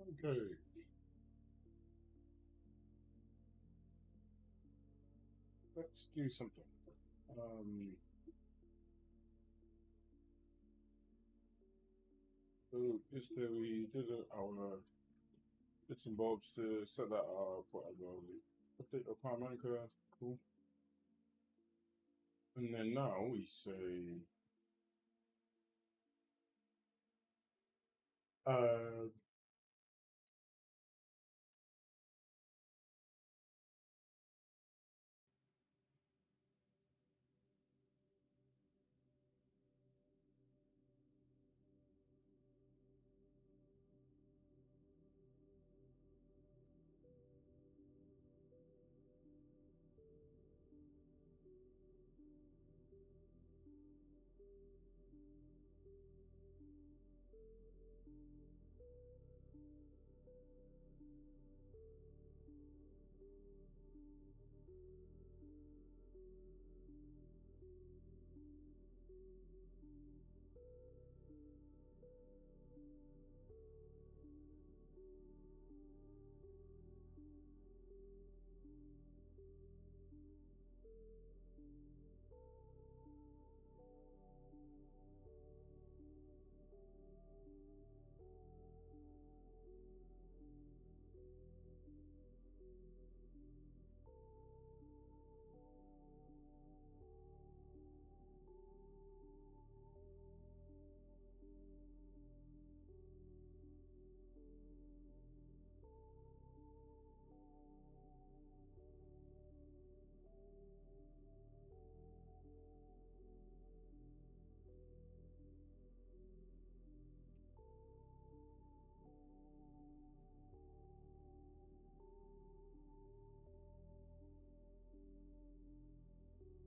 Okay. Let's do something. Um, so just we did our bits and bobs to set that up, whatever. We update our power anchor, cool. And then now we say, uh,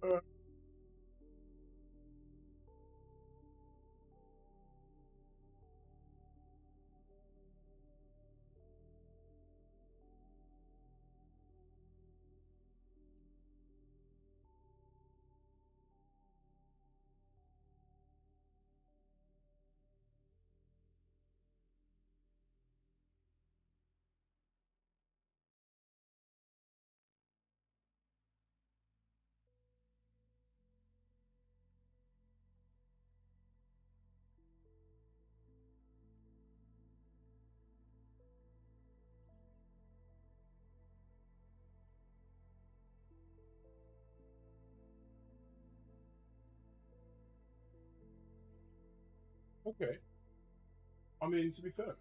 uh, okay. I mean, to be fair,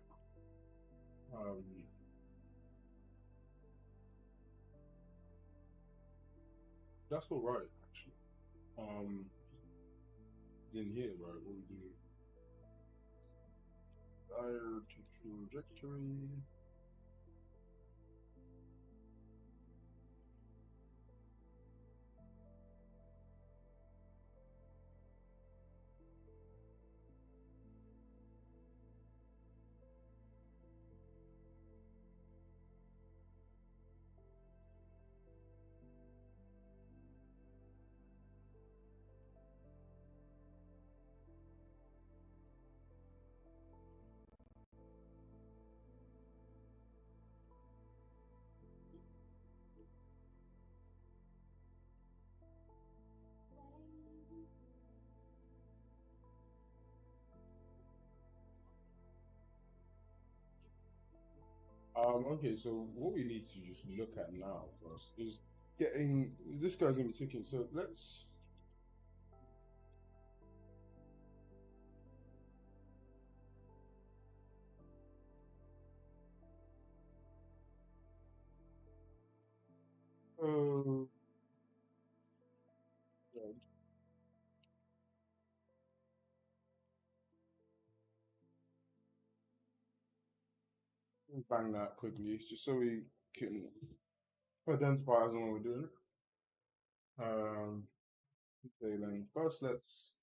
um, that's all right, actually. Um, in here, right, what we do, fire to trajectory. Okay, so what we need to just look at now first is getting this guy's gonna be ticking. So let's uh yeah, bang that quickly just so we can identify as and when we're doing it. Okay, then first let's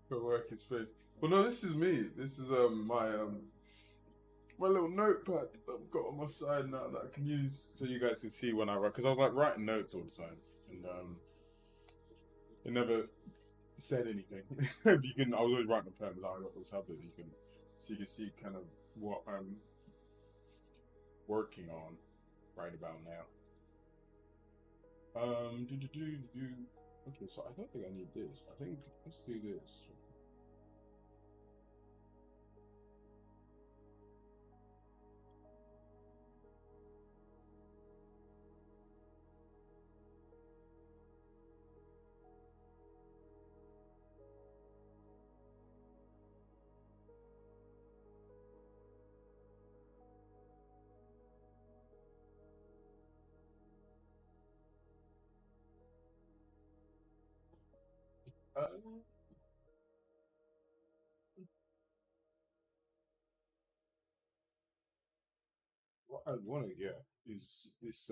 For working space. Well, no, this is me. This is my little notepad that I've got on my side now that I can use so you guys can see when I write. Because I was like writing notes all the time, and it never said anything. You can. I was always writing a pen, but I got this habit. You can, so you can see kind of what I'm working on right about now. Do. Okay, so I don't think I need this. I think let's do this. What I want to get is this.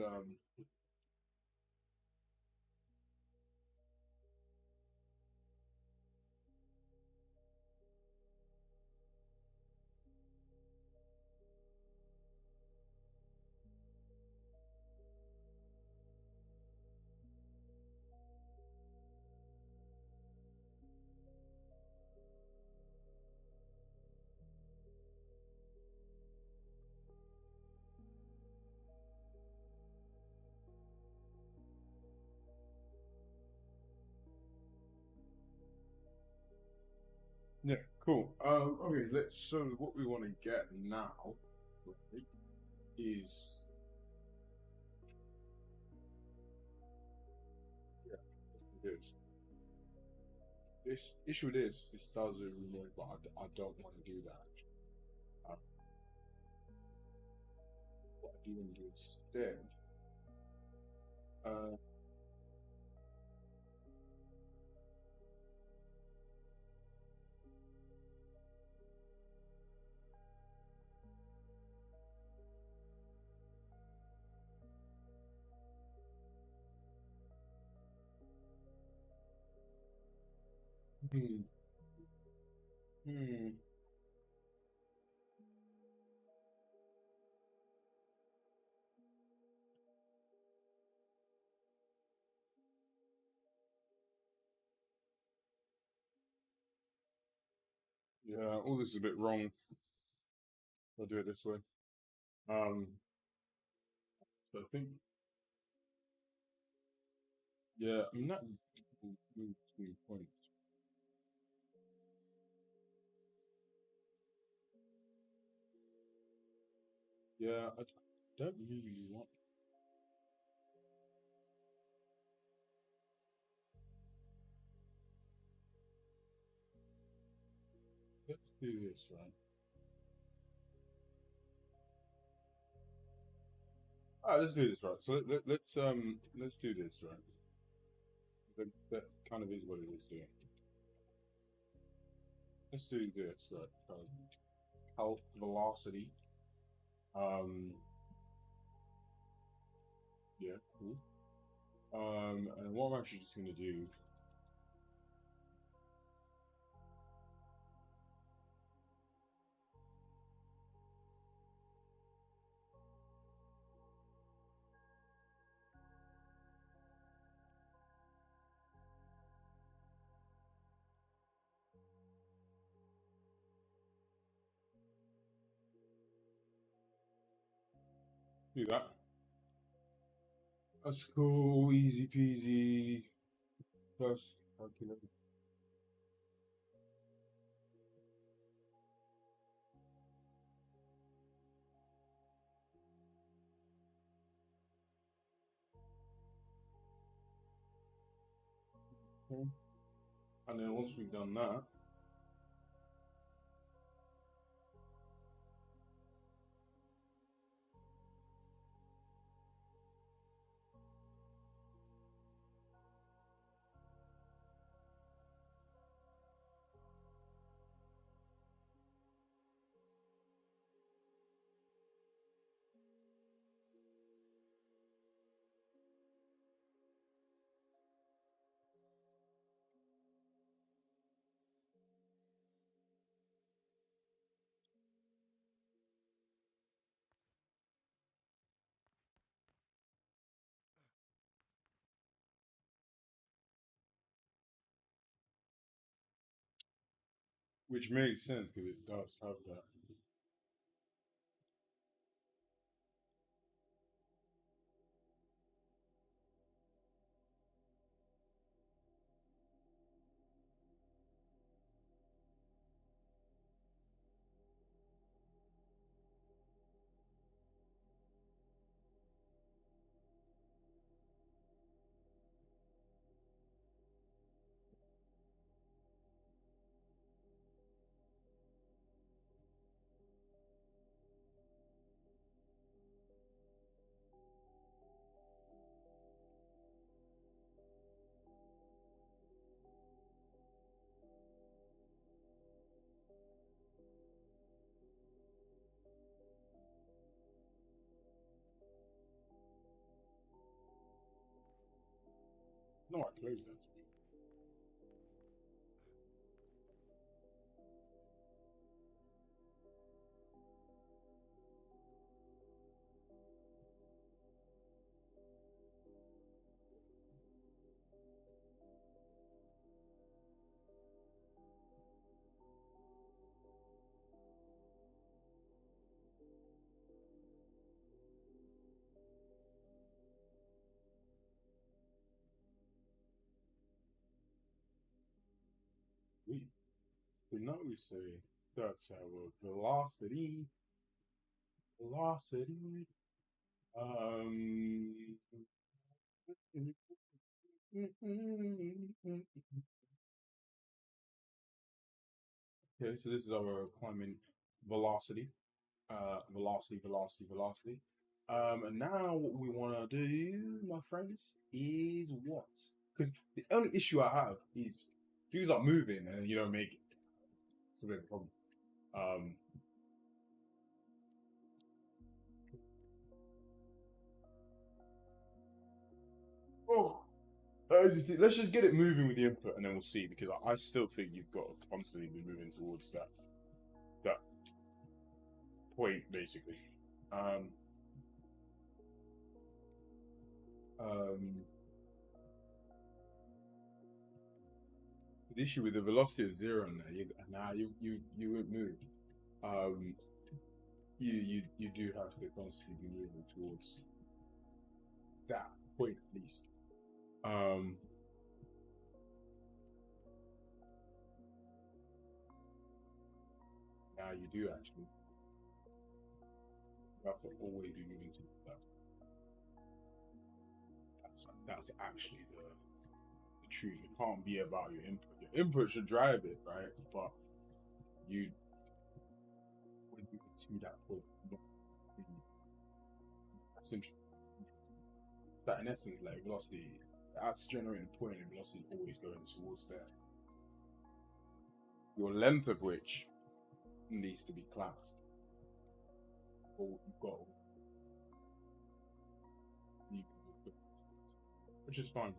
Yeah, cool. Okay, let's. So what we want to get now, right, is yeah, this. This issue this does a remove, but I don't want to do that. Uh, what I do want to do instead, uh, hmm, hmm, yeah, all this is a bit wrong. I'll do it this way. Um, so I think, yeah, I mean that moves between points. Yeah, I don't really want. Let's do this, right? Ah, let's do this, right? So let's do this, right? That kind of is what it is doing. Let's do this, right? Health velocity. Um, yeah, cool. And what I'm actually just gonna do that. That's cool, easy peasy. Plus calculate. Okay. And then once we've done that, which makes sense because it does have that. No, I closed that. So now we say that's our velocity. Um. Okay, so this is our climbing velocity. Velocity. And now what we want to do, my friends, is what? Because the only issue I have is things are moving and you don't make it. It's a bit of a problem. Um, oh, let's just get it moving with the input, and then we'll see. Because I still think you've got to constantly be moving towards that point, basically. Um, um, the issue with the velocity of zero now, you won't move. Um, you do have to constantly be moving towards that point at least. Um, Now you do actually. You have to always be moving towards that. That's actually the truth. It can't be about your input. Your input should drive it, right? But you when you get to that point, that's interesting. That in essence, like velocity, that's generating point, and velocity always going towards there. Your length of which needs to be clamped, or you've got, which is fine.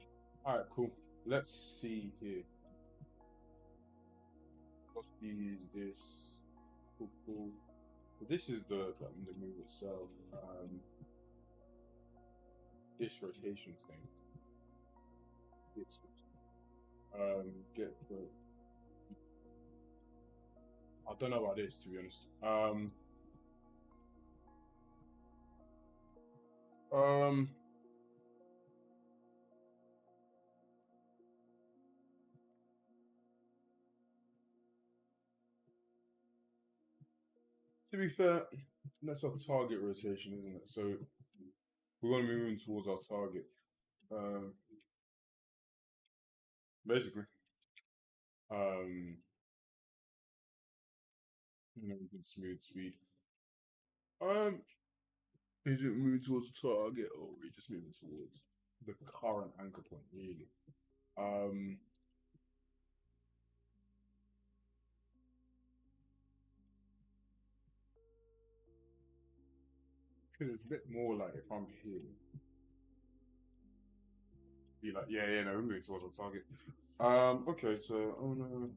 All right, cool. Let's see here. Velocity is this. Cool. Well, this is the move itself. This rotation thing. This get the. I don't know about this, to be honest. Um, to be fair, that's our target rotation, isn't it? So we're going to be moving towards our target. Um, Basically. Um, we can smooth speed. Um, is it moving towards the target, or are we just moving towards the current anchor point? Really. Um, because it's a bit more like if I'm here, be like, yeah, no, we're moving towards our target. Okay, so oh no,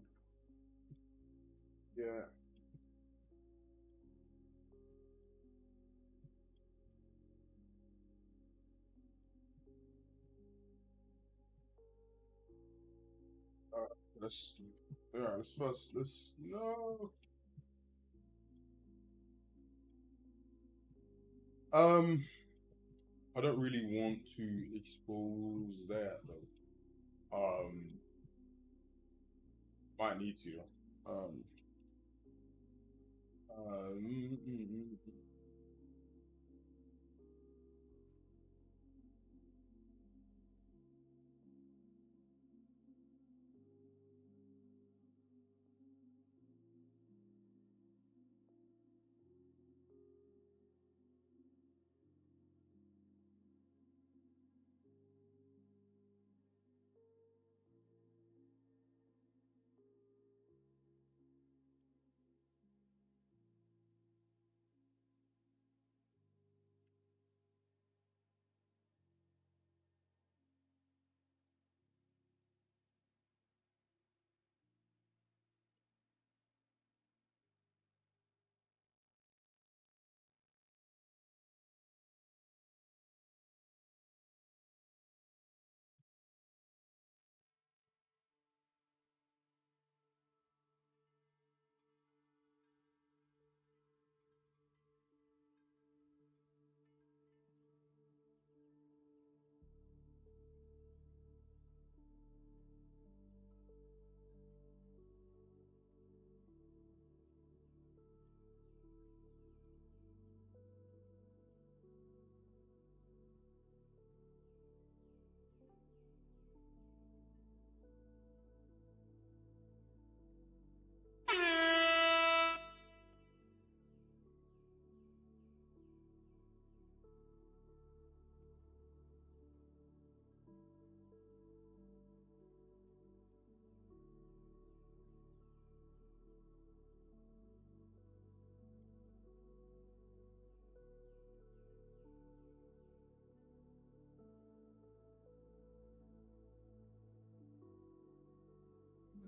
yeah. Uh, let's Yeah, let's no. Um, I don't really want to expose that though. Might need to. Um, uh, mm, mm, mm, mm.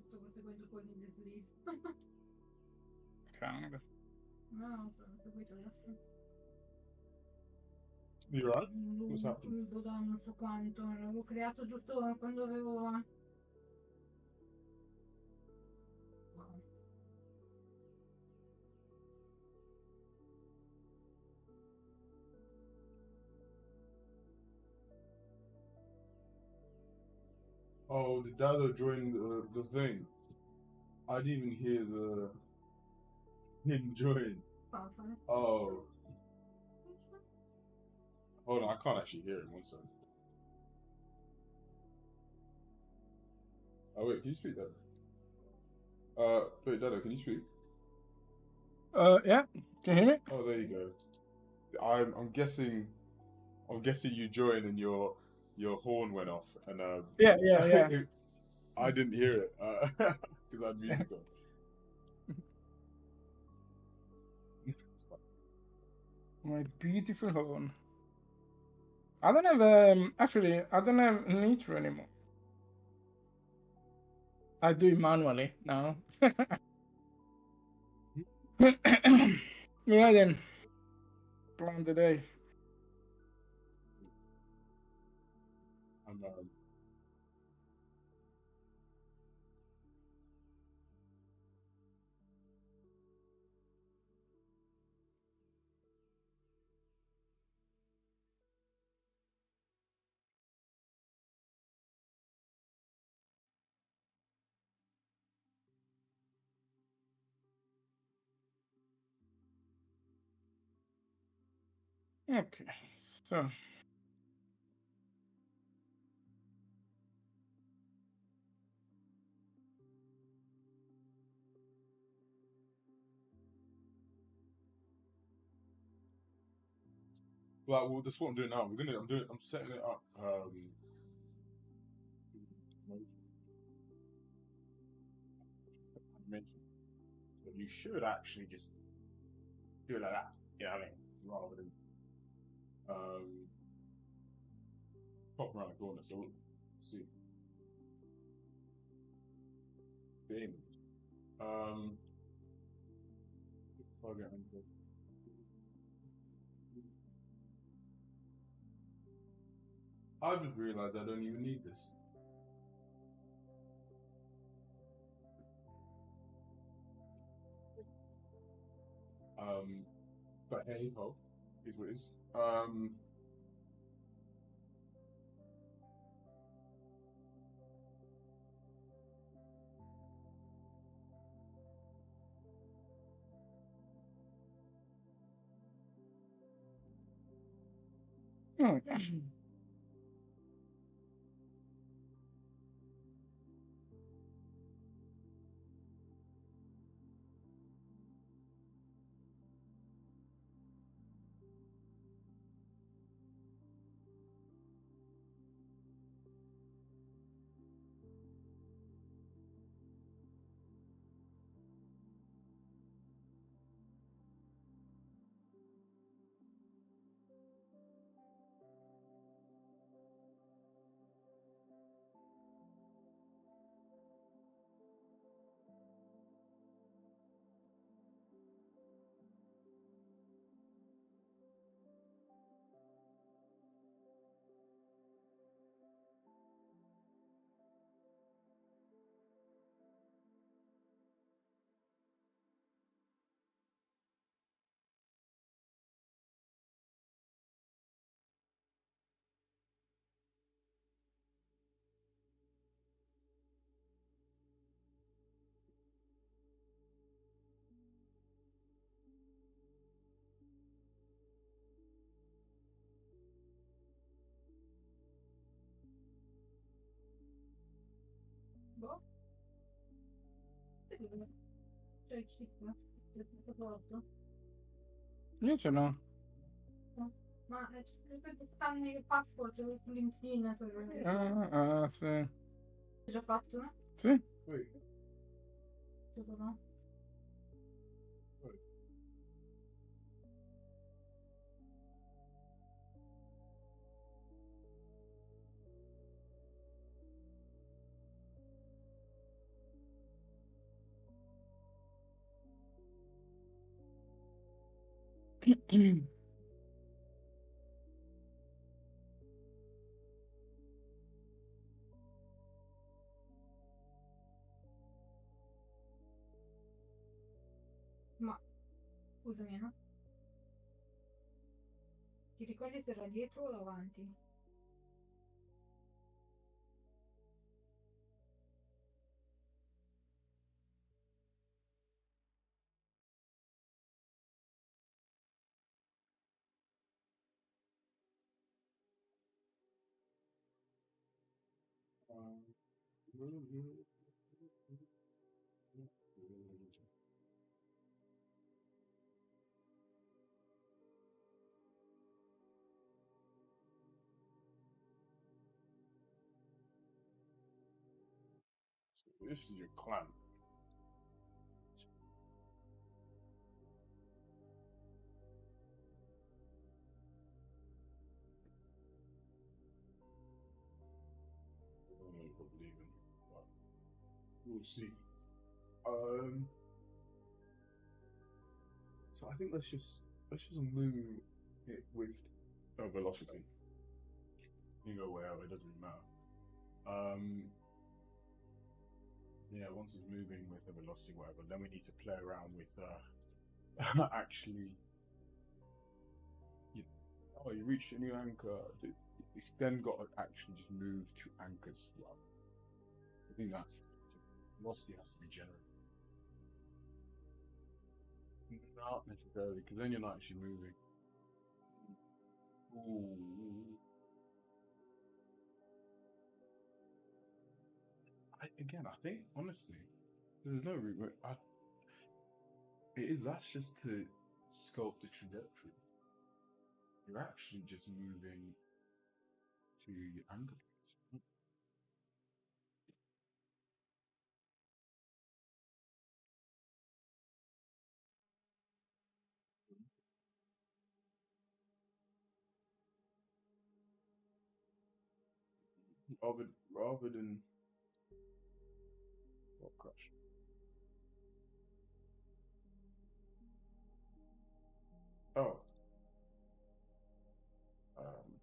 Sto seguendo poi gli sleeve. Grande. No, ho seguito adesso. You right? What's happening? Un da non so quanto. L'avevo creato giusto quando avevo. Oh, the Dado joined the thing. I didn't even hear the him join. Oh, hold on, I can't actually hear him. One second. Oh wait, can you speak that? Wait, Dado, can you speak? Yeah. Can you hear me? Oh, there you go. I'm guessing. I'm guessing you joined and your horn went off, and Yeah. I didn't hear it because I had music on. My beautiful horn. I don't have actually I don't have nitro anymore. I do it manually now. Right then. Plan the day. I'm, Okay. So well, that's what I'm doing now. I'm setting it up. Animation. So you should actually just do it like that. You know what I mean? Rather than pop around the corner. So we'll see. Game. Um, target hunter. I just realized I don't even need this. But hey ho, is what it is. Oh. Boh. Cioè, ciclo. È tutto torto. Io ce l'ho. No. Ma c'è scritto che scanni il password sull'inchina. Sì. Hai già fatto, no? Sì. Wait, Tutto no? wait. Ma scusami, eh. Ti ricordi se era dietro o avanti? This is your clamp. I don't know if I believe in you, but we'll see. So I think let's just move it with a velocity. You go wherever, it doesn't really matter. Yeah, once it's moving with a velocity, whatever, then we need to play around with actually. Oh, you reached a new anchor. It's then got to actually just move to anchors. Well, I think that's velocity has to be generated. Not necessarily, because then you're not actually moving. Ooh. I think honestly, there's no route. That's just to sculpt the trajectory. You're actually just moving to your anchor points. Rather than what crash? Oh, um,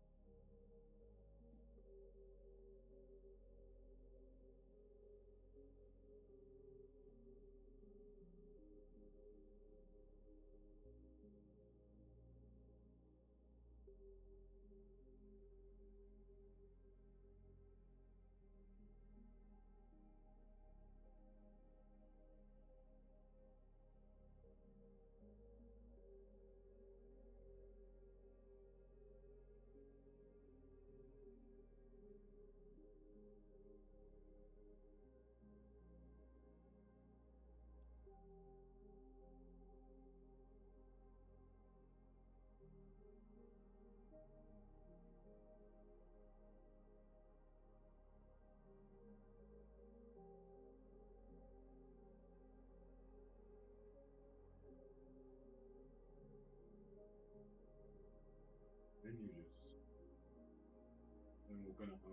you're gonna have a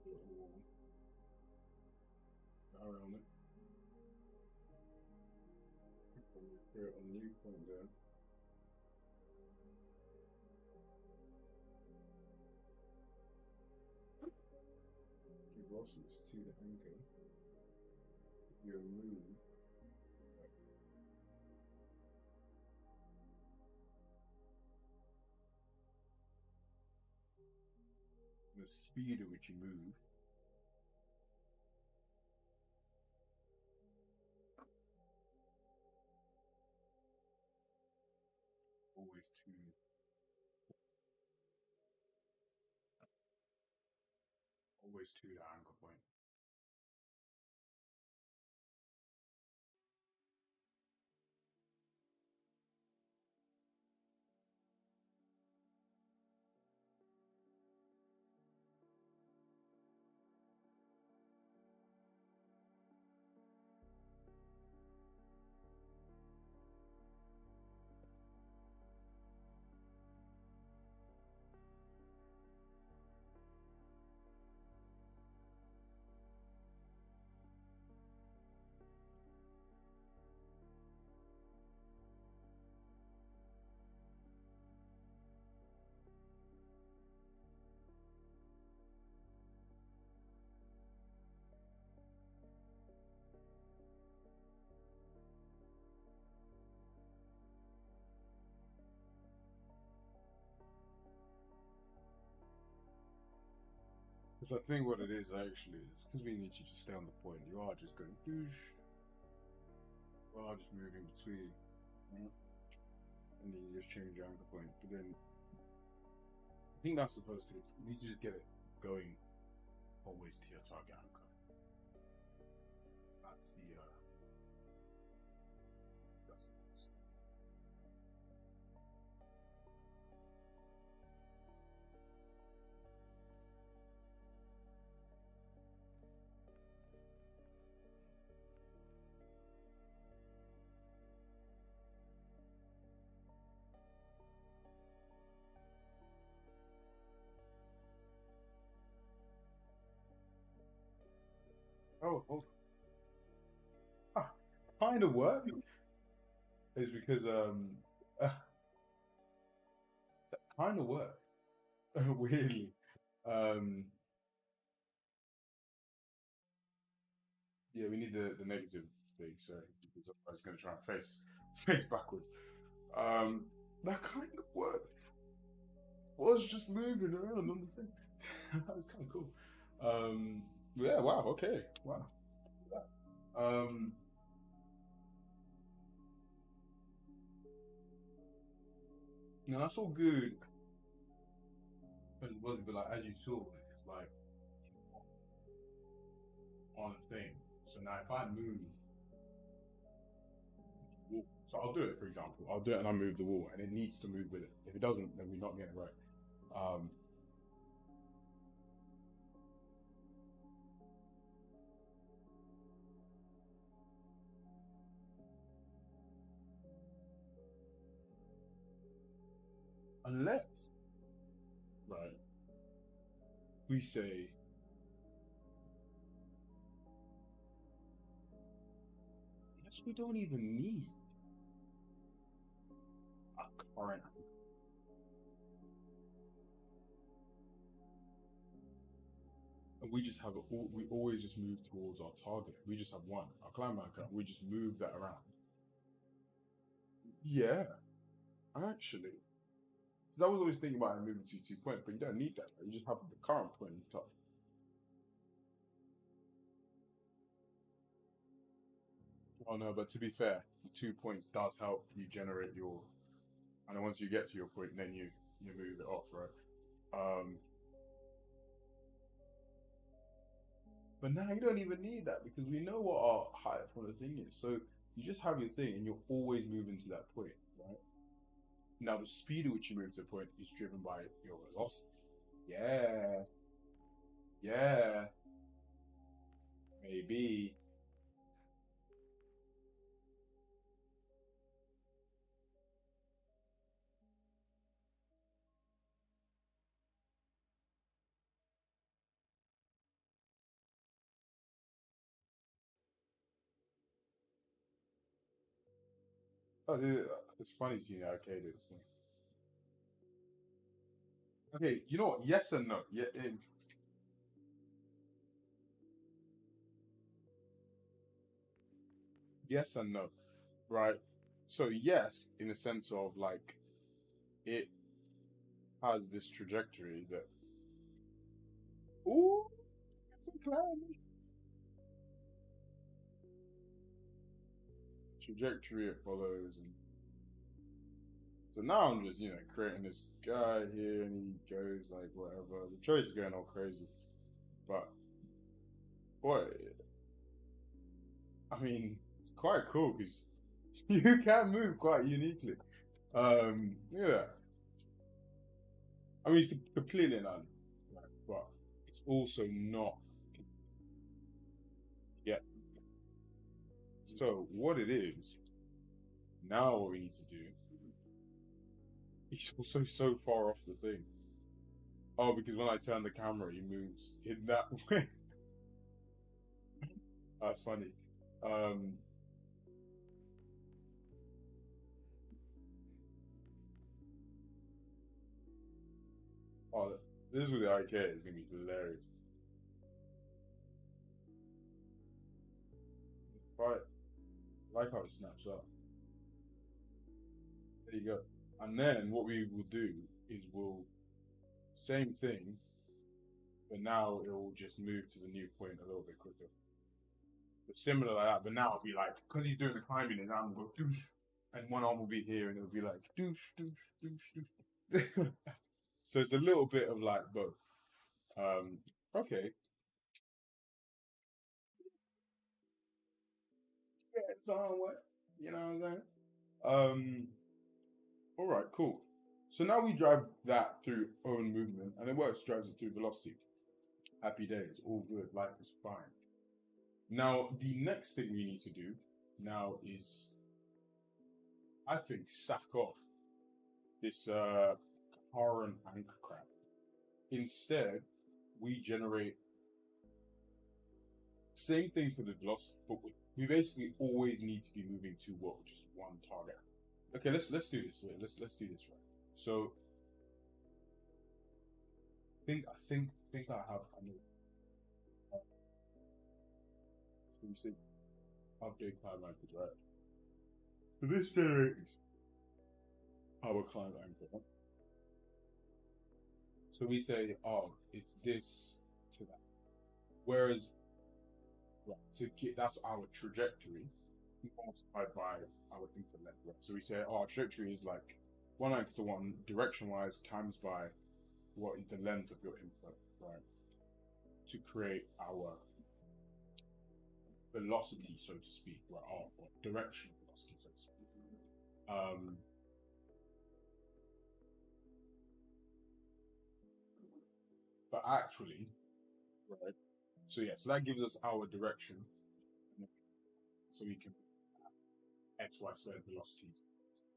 little arrow on it. And you create a new point there. Give losses to the anchor. You move. The speed at which you move. Always to the anchor point. Because I think what it is actually is because we need you to stay on the point. You are just going douche. You are just moving between, and then you just change your anchor point. But then I think that's supposed to. You need to just get it going always to your target anchor. That's the. That's it. Oh, kind of work is because kind of work weirdly. Yeah, we need the negative thing, so because I was going to try and face backwards. That kind of worked. Was just moving around on the thing. That was kind of cool. Yeah. Wow. Okay. Wow. No, that's all good. Because it wasn't, but like as you saw, it's like on a thing. So now if I move, so I'll do it. For example, I'll do it and I move the wall, and it needs to move with it. If it doesn't, then we're not getting it right. Unless, right, we say, yes, we don't even need a current. And we just have we always just move towards our target. We just have one, our climb anchor. We just move that around. Yeah, actually. Because I was always thinking about moving to 2 points, but you don't need that. Right? You just have the current point on top. Oh no, but to be fair, the 2 points does help you generate your, and then once you get to your point, then you move it off, right? But now you don't even need that because we know what our height from the thing is. So you just have your thing, and you're always moving to that point, right? Now the speed at which you move to a point is driven by your velocity. Yeah, yeah, maybe. Oh, dude, it's funny seeing the arcade at this thing. Okay, you know what? Yes and no. Yeah, yes and no, right? So yes, in the sense of like it has this trajectory that ooh, it's a clown. Trajectory it follows, and so now I'm just creating this guy here, and he goes like whatever. The trace is going all crazy, but boy, I mean, it's quite cool because you can move quite uniquely. Yeah, I mean, it's completely not, right, but it's also not. Yeah. So what it is now, what we need to do. He's also so far off the thing. Oh, because when I turn the camera, he moves in that way. That's funny. Um, oh, this is with the arcade. It's gonna be hilarious. Right, I like how it snaps up. There you go. And then what we will do is we'll same thing, but now it will just move to the new point a little bit quicker. But similar like that, but now it'll be like because he's doing the climbing, his arm will go doosh, and one arm will be here, and it'll be like doosh doosh doosh doosh. So it's a little bit of like both. Okay, yeah, it's on what you know what I'm saying. All right, cool. So now we drive that through own movement, and it works. Drives it through velocity. Happy days, all good. Life is fine. Now the next thing we need to do now is, I think, sack off this current anchor crap. Instead, we generate same thing for the velocity, but we basically always need to be moving to what just one target. Okay, let's do this. Wait, let's do this right. So think I have. I know. So we say update climb anchors, right? So this generates our climb anchor. So we say, oh, it's this to that. Whereas, right, to get that's our trajectory multiplied by our input length. Right? So we say, oh, our trajectory is like 1/9 to 1 direction wise times by what is the length of your input, right? To create our velocity, so to speak, right? Or direction velocity, so to speak. But actually, right? So yeah, so that gives us our direction, so we can x, y squared velocities,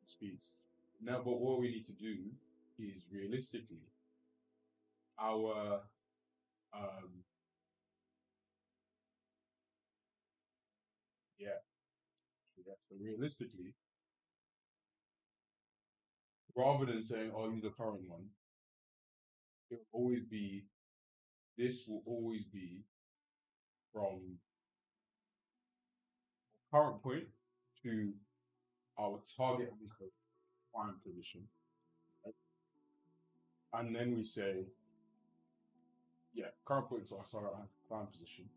speeds. Now, but what we need to do is realistically, our yeah, so realistically, rather than saying, "Oh, use a current one," it will always be. This will always be from current point to our target anchor prime position, right? And then we say, yeah, current point to our target anchor prime position.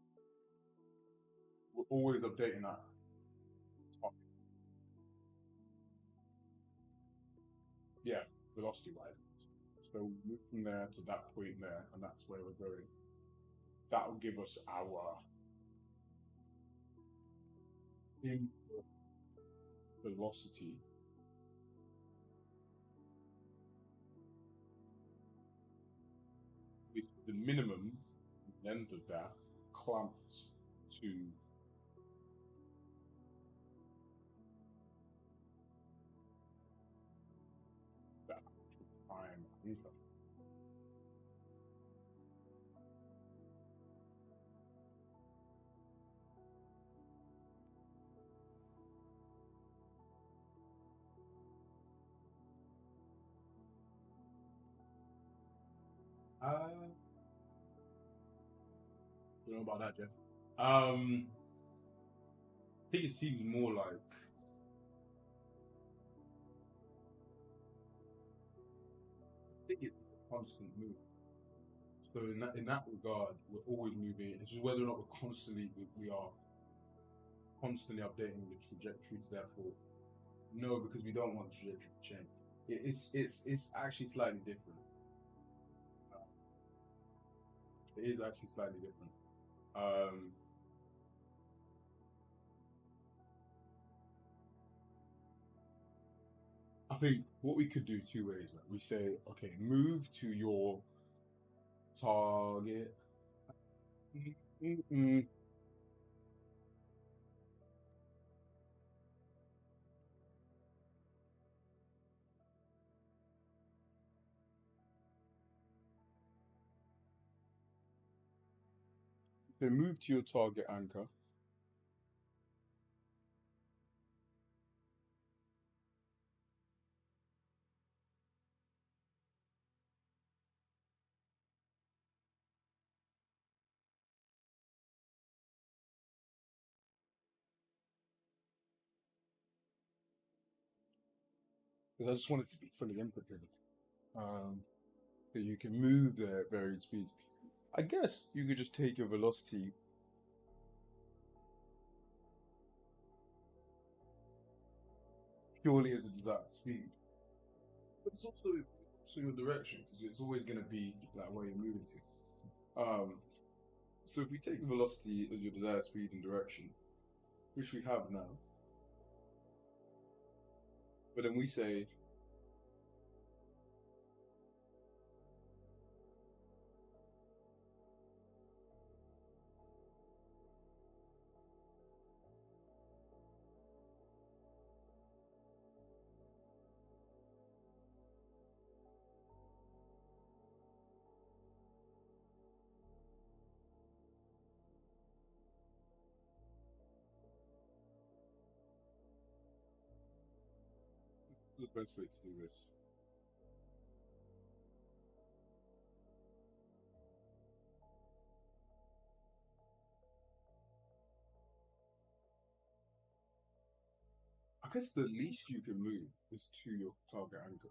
We're always updating that target. Yeah, velocity wise. So we move from there to that point there, and that's where we're going. That will give us our input velocity with the minimum length of that clamped to that prime anchor. Don't know about that, Jeff. I think it seems more like I think it's a constant move. So in that regard, we're always moving. It's just whether or not we are constantly updating the trajectory to therefore no, because we don't want the trajectory to change. It's actually slightly different. It is actually slightly different. I think what we could do two ways. Like we say, okay, move to your target. So move to your target anchor. Because I just want it to be fully inputted. That you can move there at varied speeds. I guess you could just take your velocity purely as a desired speed. But it's also your direction, because it's always going to be that way you're moving to. So if we take velocity as your desired speed and direction, which we have now, but then we say the best way to do this. I guess the least you can move is to your target anchor.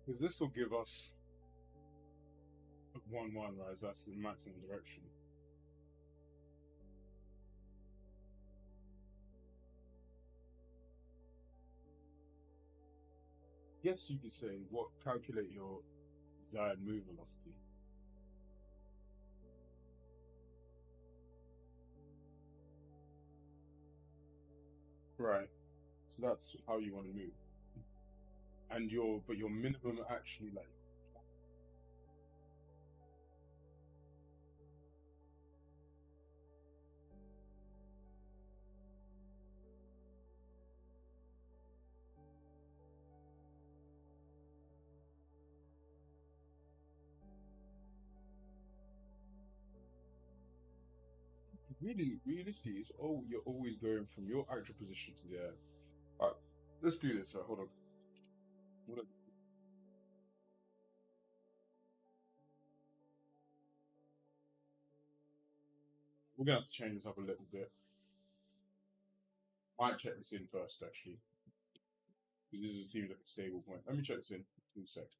Because this will give us a 1-1, right? So that's the maximum direction. Yes, you could say calculate your desired move velocity. Right. So that's how you want to move. And your minimum actually like really realistically it's you're always going from your actual position to the air. Alright, let's do this. Hold on. We're gonna have to change this up a little bit. Might check this in first actually. This doesn't seem like a stable point. Let me check this in 2 seconds.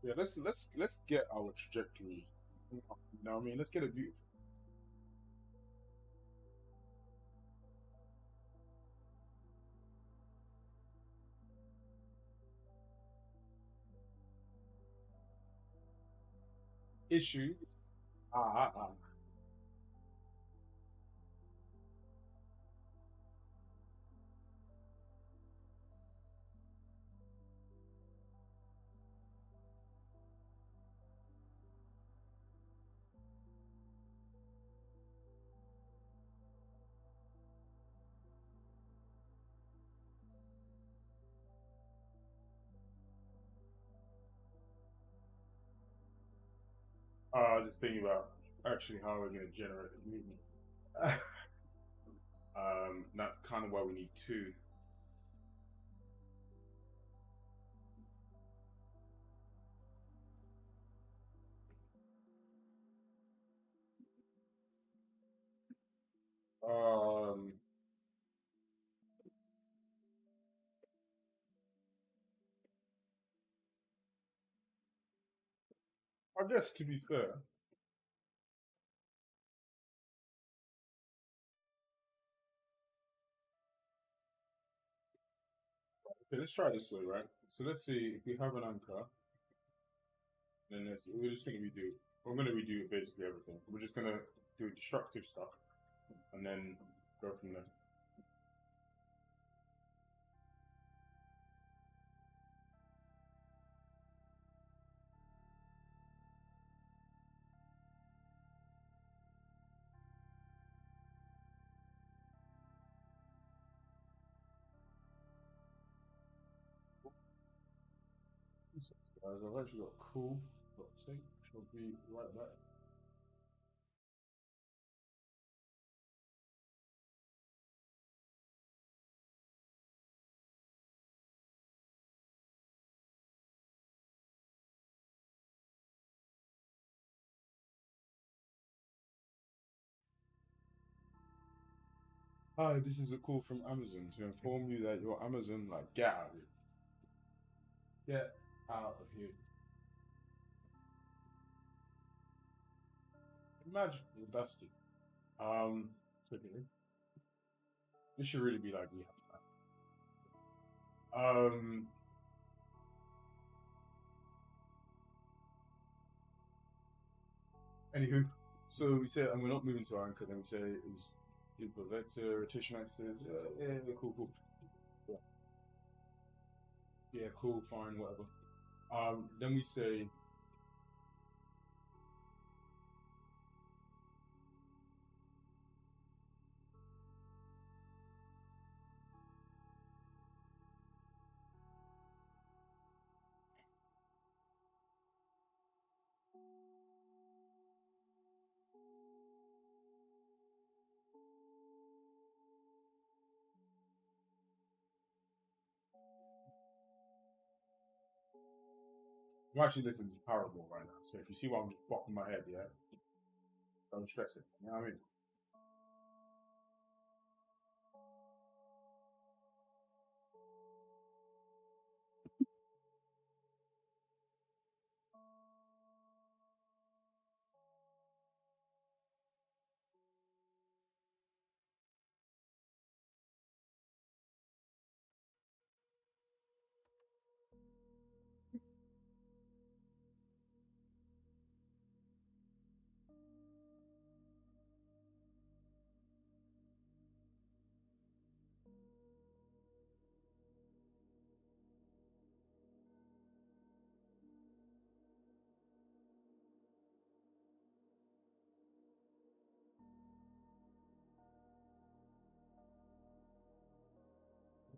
Yeah, let's get our trajectory. You know what I mean? Let's get it beautiful. Issue. Ah, ah, ah. I was just thinking about actually how we're going to generate the movement. That's kind of why we need two. Um, I guess to be fair, okay, let's try this way, right? So let's see if we have an anchor, then we're just going to redo. We're going to redo basically everything. We're just going to do destructive stuff, and then go from there. Guys, I've actually got cool. Let's see, she'll be right back. Hi, this is a call from Amazon to inform you that your Amazon, like, get out of here. Get out of here. Imagine, you're dusty. Okay. This should really be like we have that. Anywho, so we say, and we're not moving to our anchor, then we say, is the vector, rotation axis, yeah, cool, cool. Yeah, cool, fine, whatever. Then we say, I'm actually listening to Parable right now, so if you see why I'm just bopping my head, yeah, don't stress it. You know what I mean?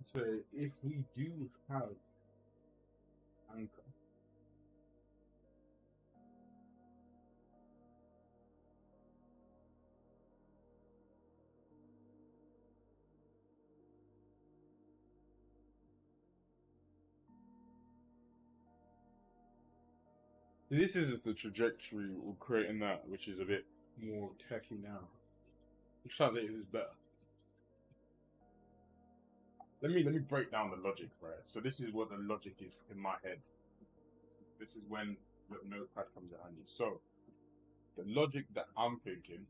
So if we do have anchor, this is the trajectory we're creating that, which is a bit more techy now. Which I think is better. Let me break down the logic for it. So this is what the logic is in my head. This is when the notepad comes in handy. So the logic that I'm thinking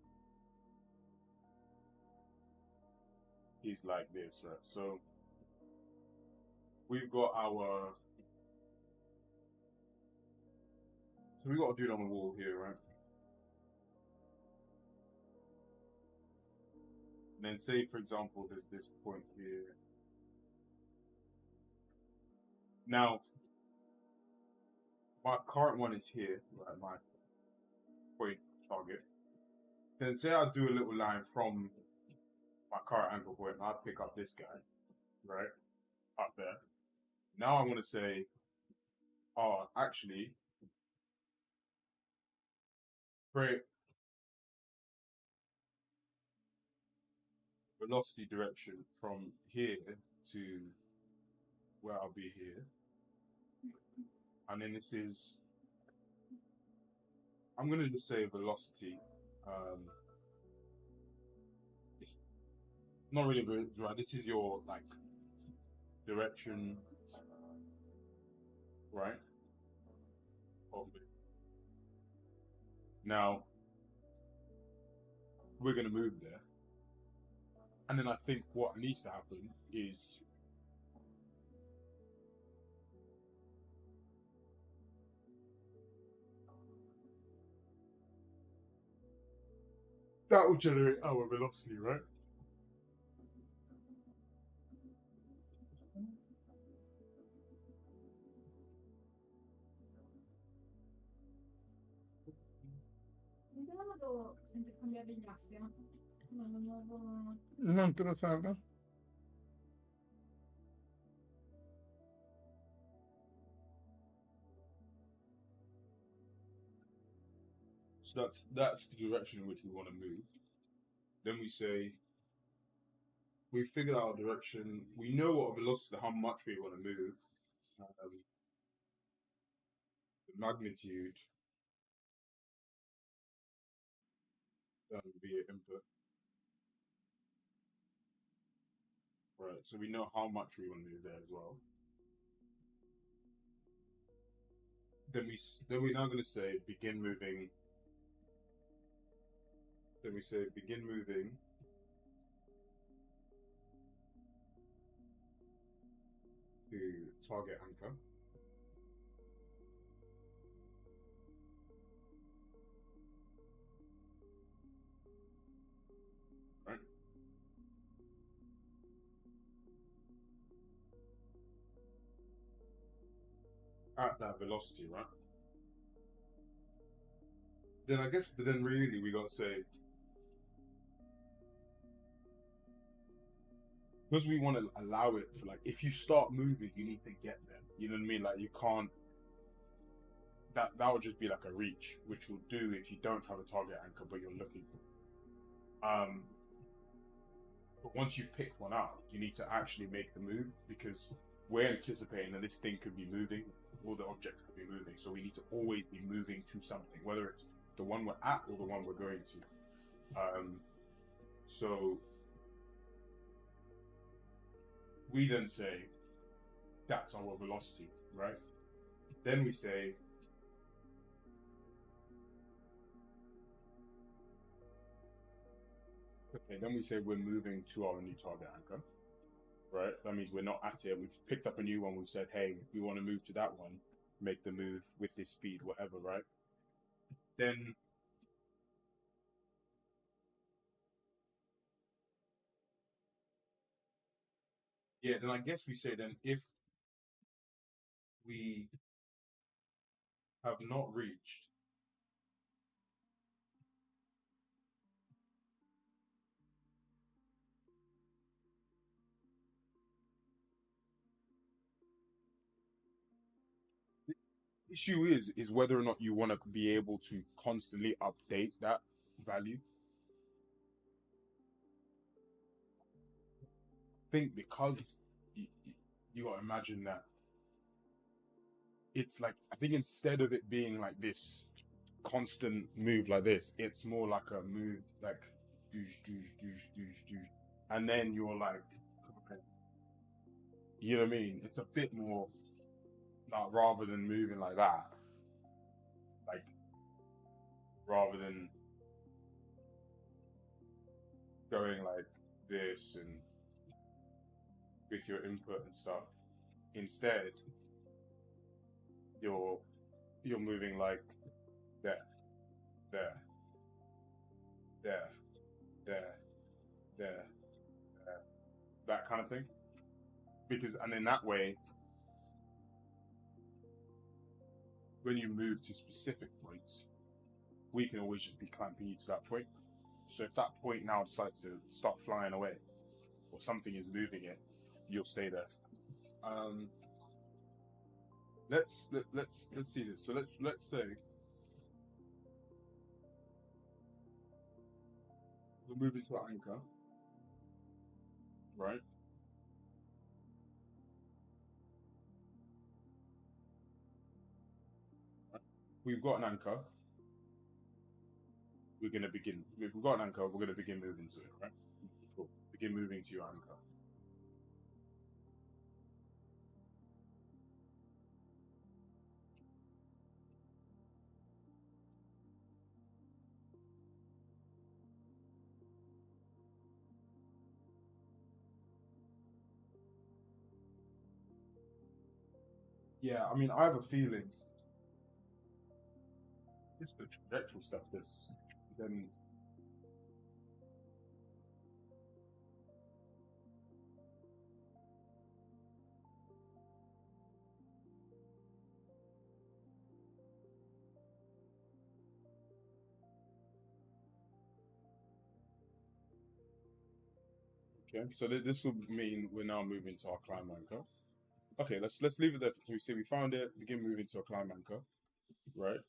is like this, right? So we've got our, so we got a dude on the wall here, right? And then say, for example, there's this point here. Now, my current one is here, right? My point target. Then say I do a little line from my current anchor point, and I pick up this guy, right? Up there. Now I want to say, oh, actually, create velocity direction from here to where I'll be here. And then this is, I'm going to just say velocity. It's not really right. This is your like direction, right? Now we're going to move there. And then I think what needs to happen is that will generate our velocity, right? Non devo sempre cambiare gli assi, no? Non Non te lo serve? So that's the direction in which we want to move. Then we say we figured out our direction. We know what velocity, how much we want to move. The magnitude via input. Right. So we know how much we want to move there as well. Then we're now going to say begin moving. Then we say begin moving to target anchor. Right. At that velocity, right? Then I guess, but then really we got to say, because we want to allow it for like, if you start moving, you need to get there. You know what I mean? Like you can't. That would just be like a reach, which will do if you don't have a target anchor, but you're looking for. But once you've picked one out, you need to actually make the move because we're anticipating that this thing could be moving, all the objects could be moving, so we need to always be moving to something, whether it's the one we're at or the one we're going to. So we then say that's our velocity, right? Then we say we're moving to our new target anchor, right? That means we're not at it. We've picked up a new one. We've said, hey, we want to move to that one. Make the move with this speed, whatever, right? Then then I guess we say then if we have not reached issue is whether or not you want to be able to constantly update that value. I think because you got to imagine that it's like, I think instead of it being like this constant move like this, it's more like a move like doosh, doosh, doosh, doosh, doosh. And then you're like, you know what I mean? It's a bit more like, rather than moving like that, like rather than going like this and with your input and stuff, instead you're moving like there, there, there, there, there, that kind of thing. Because, and in that way, when you move to specific points, we can always just be clamping you to that point. So if that point now decides to start flying away, or something is moving it, you'll stay there. Let's see this. So let's say we're moving to our anchor, right? We've got an anchor. We're gonna begin. If we've got an anchor, we're gonna begin moving to it, right? Cool. Begin moving to your anchor. Yeah, I mean, I have a feeling it's the trajectory stuff that's then. Okay, so this will mean we're now moving to our climb anchor. Okay, let's leave it there. So we say we found it, begin moving to a climb anchor, right?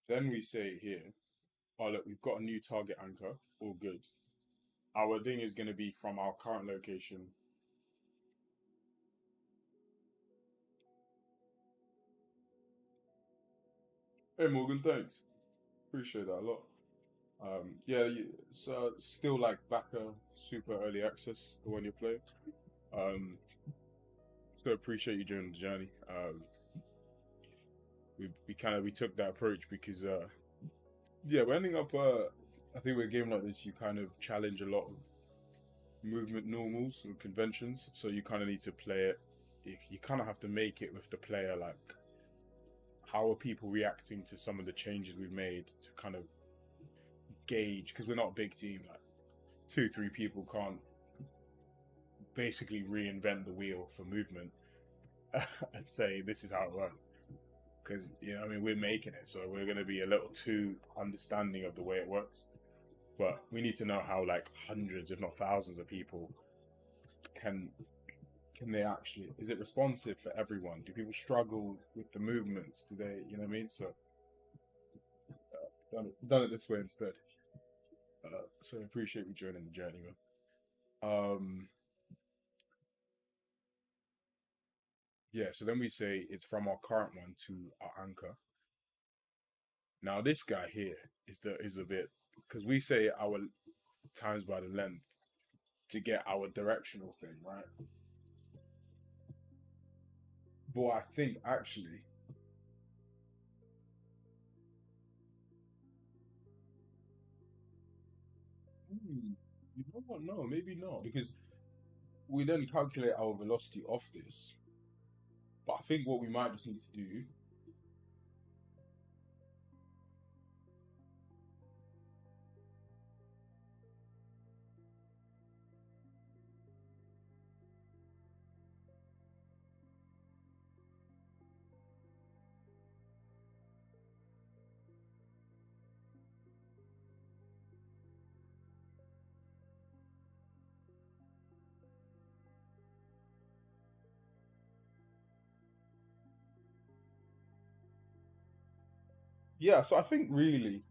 Then we say here, oh look, we've got a new target anchor, all good. Our thing is going to be from our current location. Hey Morgan, thanks. Appreciate that a lot. Yeah, so still like backer, super early access, the one you play. So appreciate you during the journey. We took that approach because yeah, we're ending up. I think with a game like this, you kind of challenge a lot of movement normals and conventions. So you kind of need to play it. You kind of have to make it with the player. Like, how are people reacting to some of the changes we've made to kind of gauge? Because we're not a big team. Like 2-3 people can't basically reinvent the wheel for movement and say this is how it works. Because, you know, I mean, we're making it, so we're going to be a little too understanding of the way it works. But we need to know how, like, hundreds, if not thousands, of people can they actually, is it responsive for everyone? Do people struggle with the movements? Do they, you know what I mean? So done it this way instead. So I appreciate you joining the journey, man. Yeah, so then we say it's from our current one to our anchor. Now this guy here is a bit, because we say our times by the length to get our directional thing, right? But I think actually, you know what? No, maybe not, because we then calculate our velocity off this. But I think what we might just need to do. Yeah, so I think really,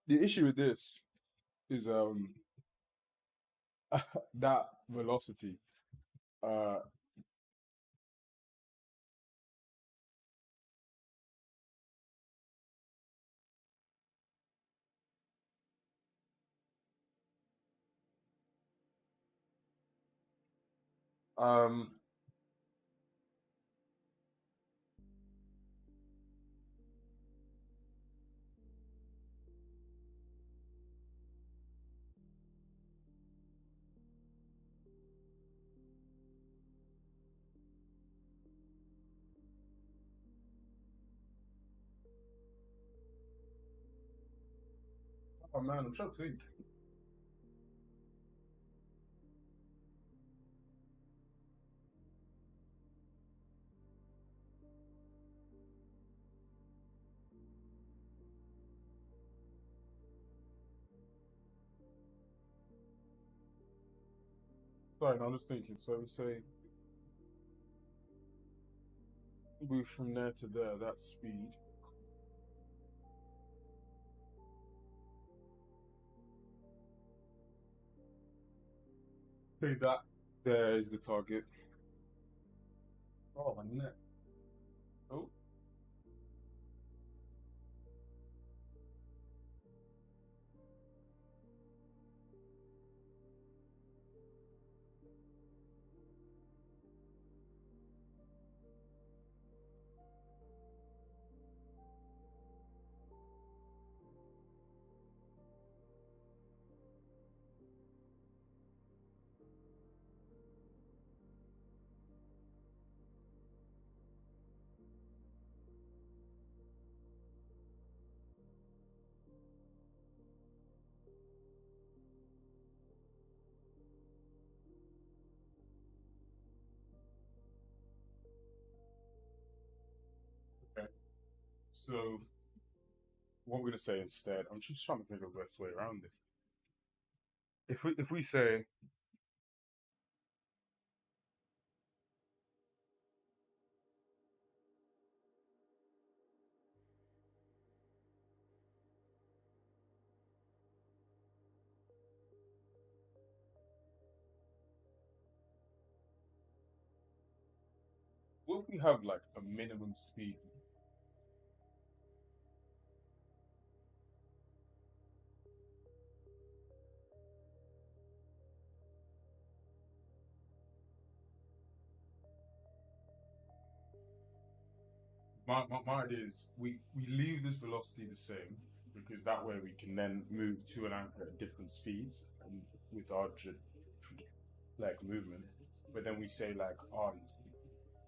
the issue with this is that velocity. Uh, um, oh man, I'm trying to think. Sorry, no, I'm just thinking. So we say move from there to there, that speed. Say that there is the target. Oh, my neck. Oh, okay. So what we're gonna say instead, I'm just trying to think of the best way around it. If we say what if we have like a minimum speed? My idea is we leave this velocity the same because that way we can then move to an anchor at different speeds and with our like movement. But then we say like, oh,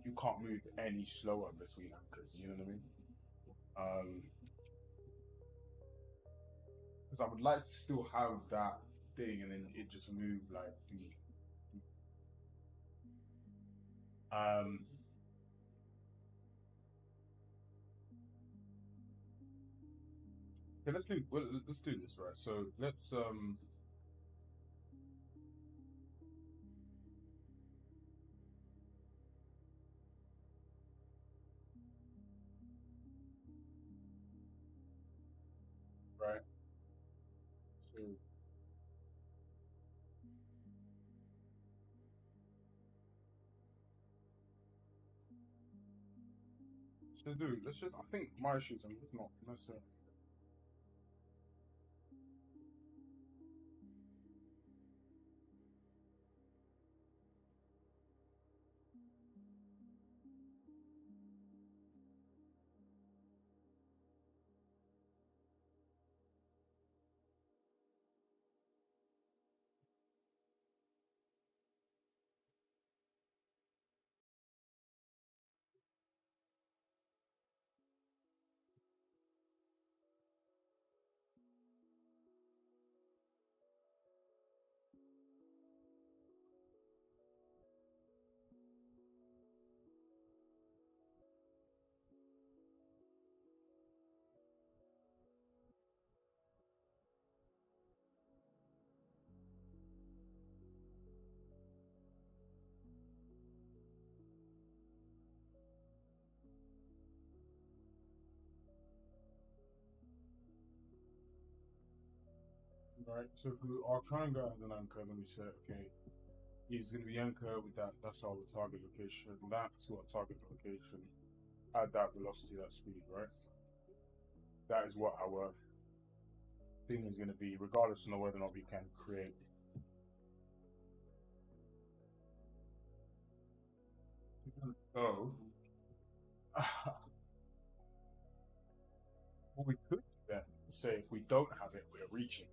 you can't move any slower between anchors. You know what I mean? Because I would like to still have that thing and then it just move like. Um, okay, let's do this right. So let's. So, so dude, let's just. I think my issues. I'm just not necessarily. Right. So if I'll try and go as an anchor. Let me say, okay, he's going to be anchor with that. That's our target location. That's our target location. At that velocity, that speed, right? That is what our thing is going to be, regardless of whether or not we can create. So, what we could do then, say if we don't have it, we're reaching.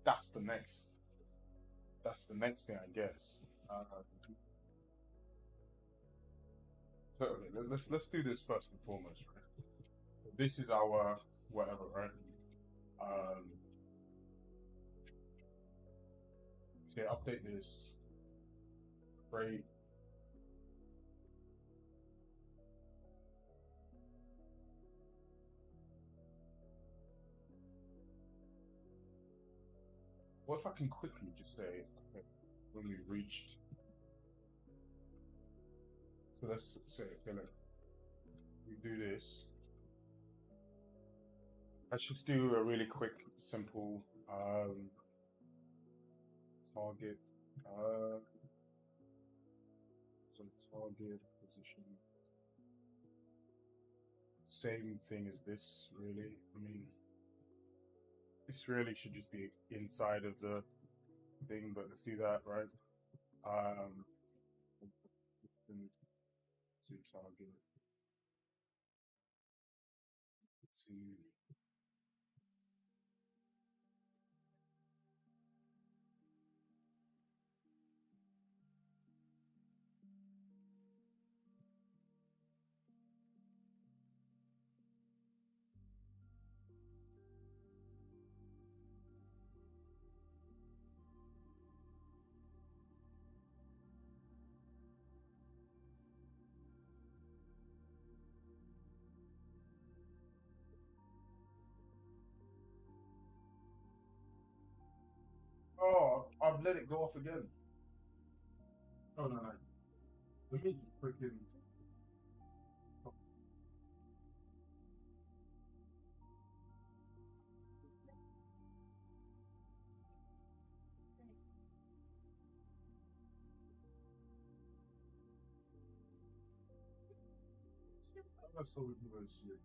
That's the next. That's the next thing, I guess. So okay, let's do this first and foremost, right? This is our whatever, right? Say update this. Great. What if I can quickly just say, okay, when we reached. So let's say, okay, look, we do this. Let's just do a really quick, simple target. So target position. Same thing as this, really. I mean, this really should just be inside of the thing, but let's do that, right? To target. To Oh, I've let it go off again. Oh no, no. Let me freaking. That's what we do this year.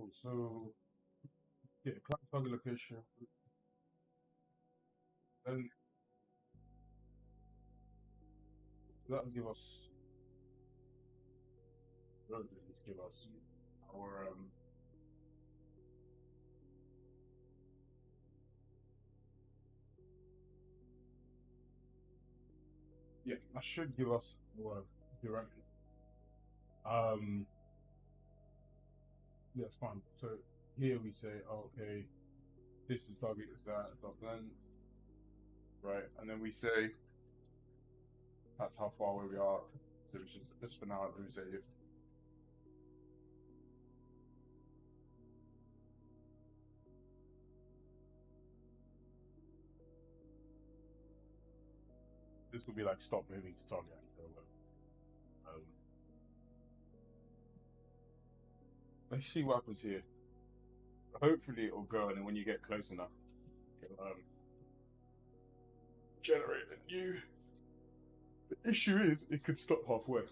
Cool. So yeah, target location. Then that'll give us. That'll just give us our yeah, that should give us our direction. Yeah, it's fine. So here we say, okay, this is target is that dot length, right? And then we say that's how far away we are. So it's just for now, we say if this will be like stop moving to target. Let's see what happens here. Hopefully it'll go, and then when you get close enough, it'll generate a new. The issue is it could stop halfway.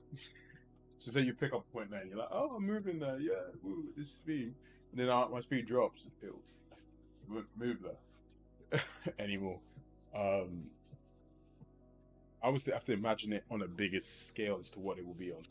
So say you pick up a point there, and you're like, "Oh, I'm moving there, yeah, woo, at this speed." And then my speed drops, it won't move there anymore. I always have to imagine it on a bigger scale as to what it will be on.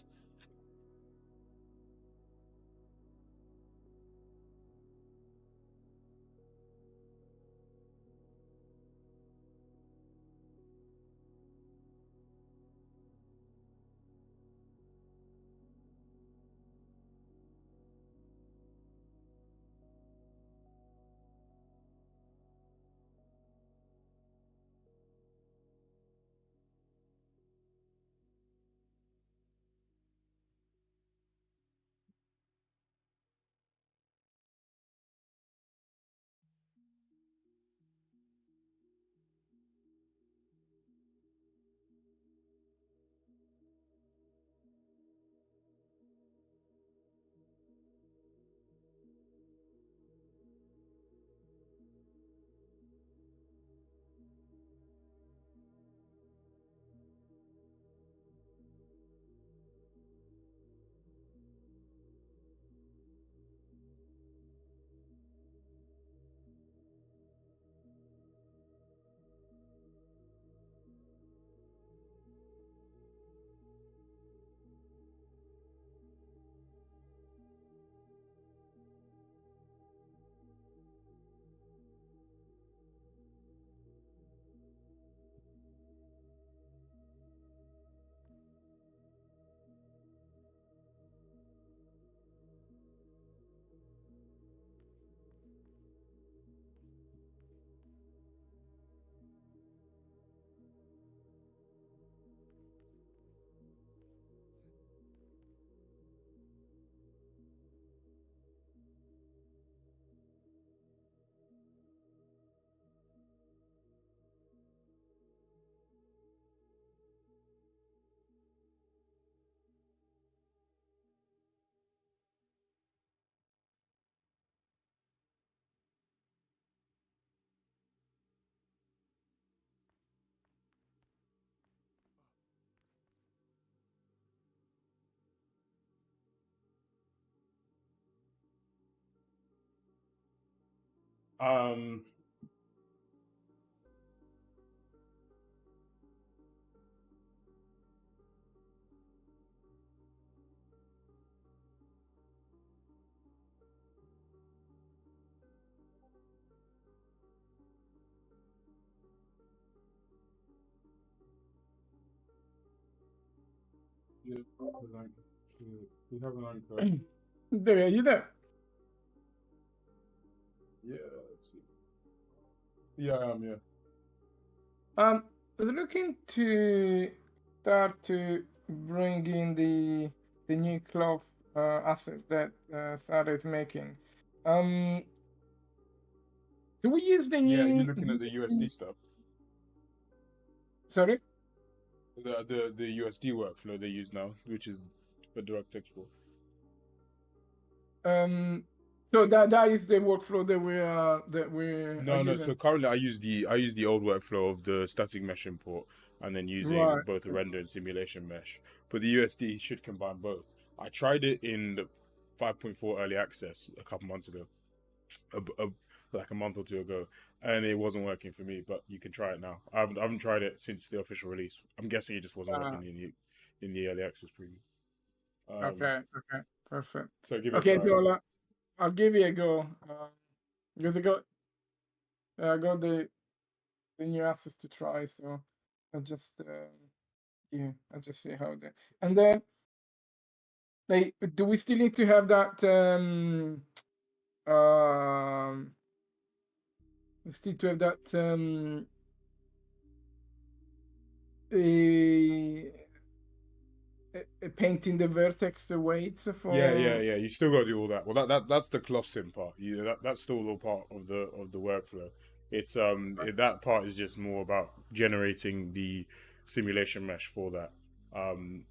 Um, yeah, we have an anchor. There, are you there? Yeah, let's see. Yeah, I am. Yeah. I was looking to start to bring in the new cloth asset that Sarah is making. Do we use the new? Yeah, you're looking at the USD stuff. Sorry. The USD workflow they use now, which is for direct export. So that is the workflow that we're No. using. So currently, I use the old workflow of the static mesh import, and then using both a render and simulation mesh. But the USD should combine both. I tried it in 5.4 early access a couple months ago, like a month or two ago, and it wasn't working for me. But you can try it now. I haven't tried it since the official release. I'm guessing it just wasn't Uh, working in the early access preview. okay, okay, perfect. So give it a Okay, try. so I'll give it a go. Because I got the new access to try, so I just yeah, I just see how they. And then, like, do we still need to have that we still to have that a, painting the vertex weights Yeah. for. You still got to do all that. Well, that's the cloth sim part. That's still all part of the workflow. It's that part is just more about generating the simulation mesh for that. Um,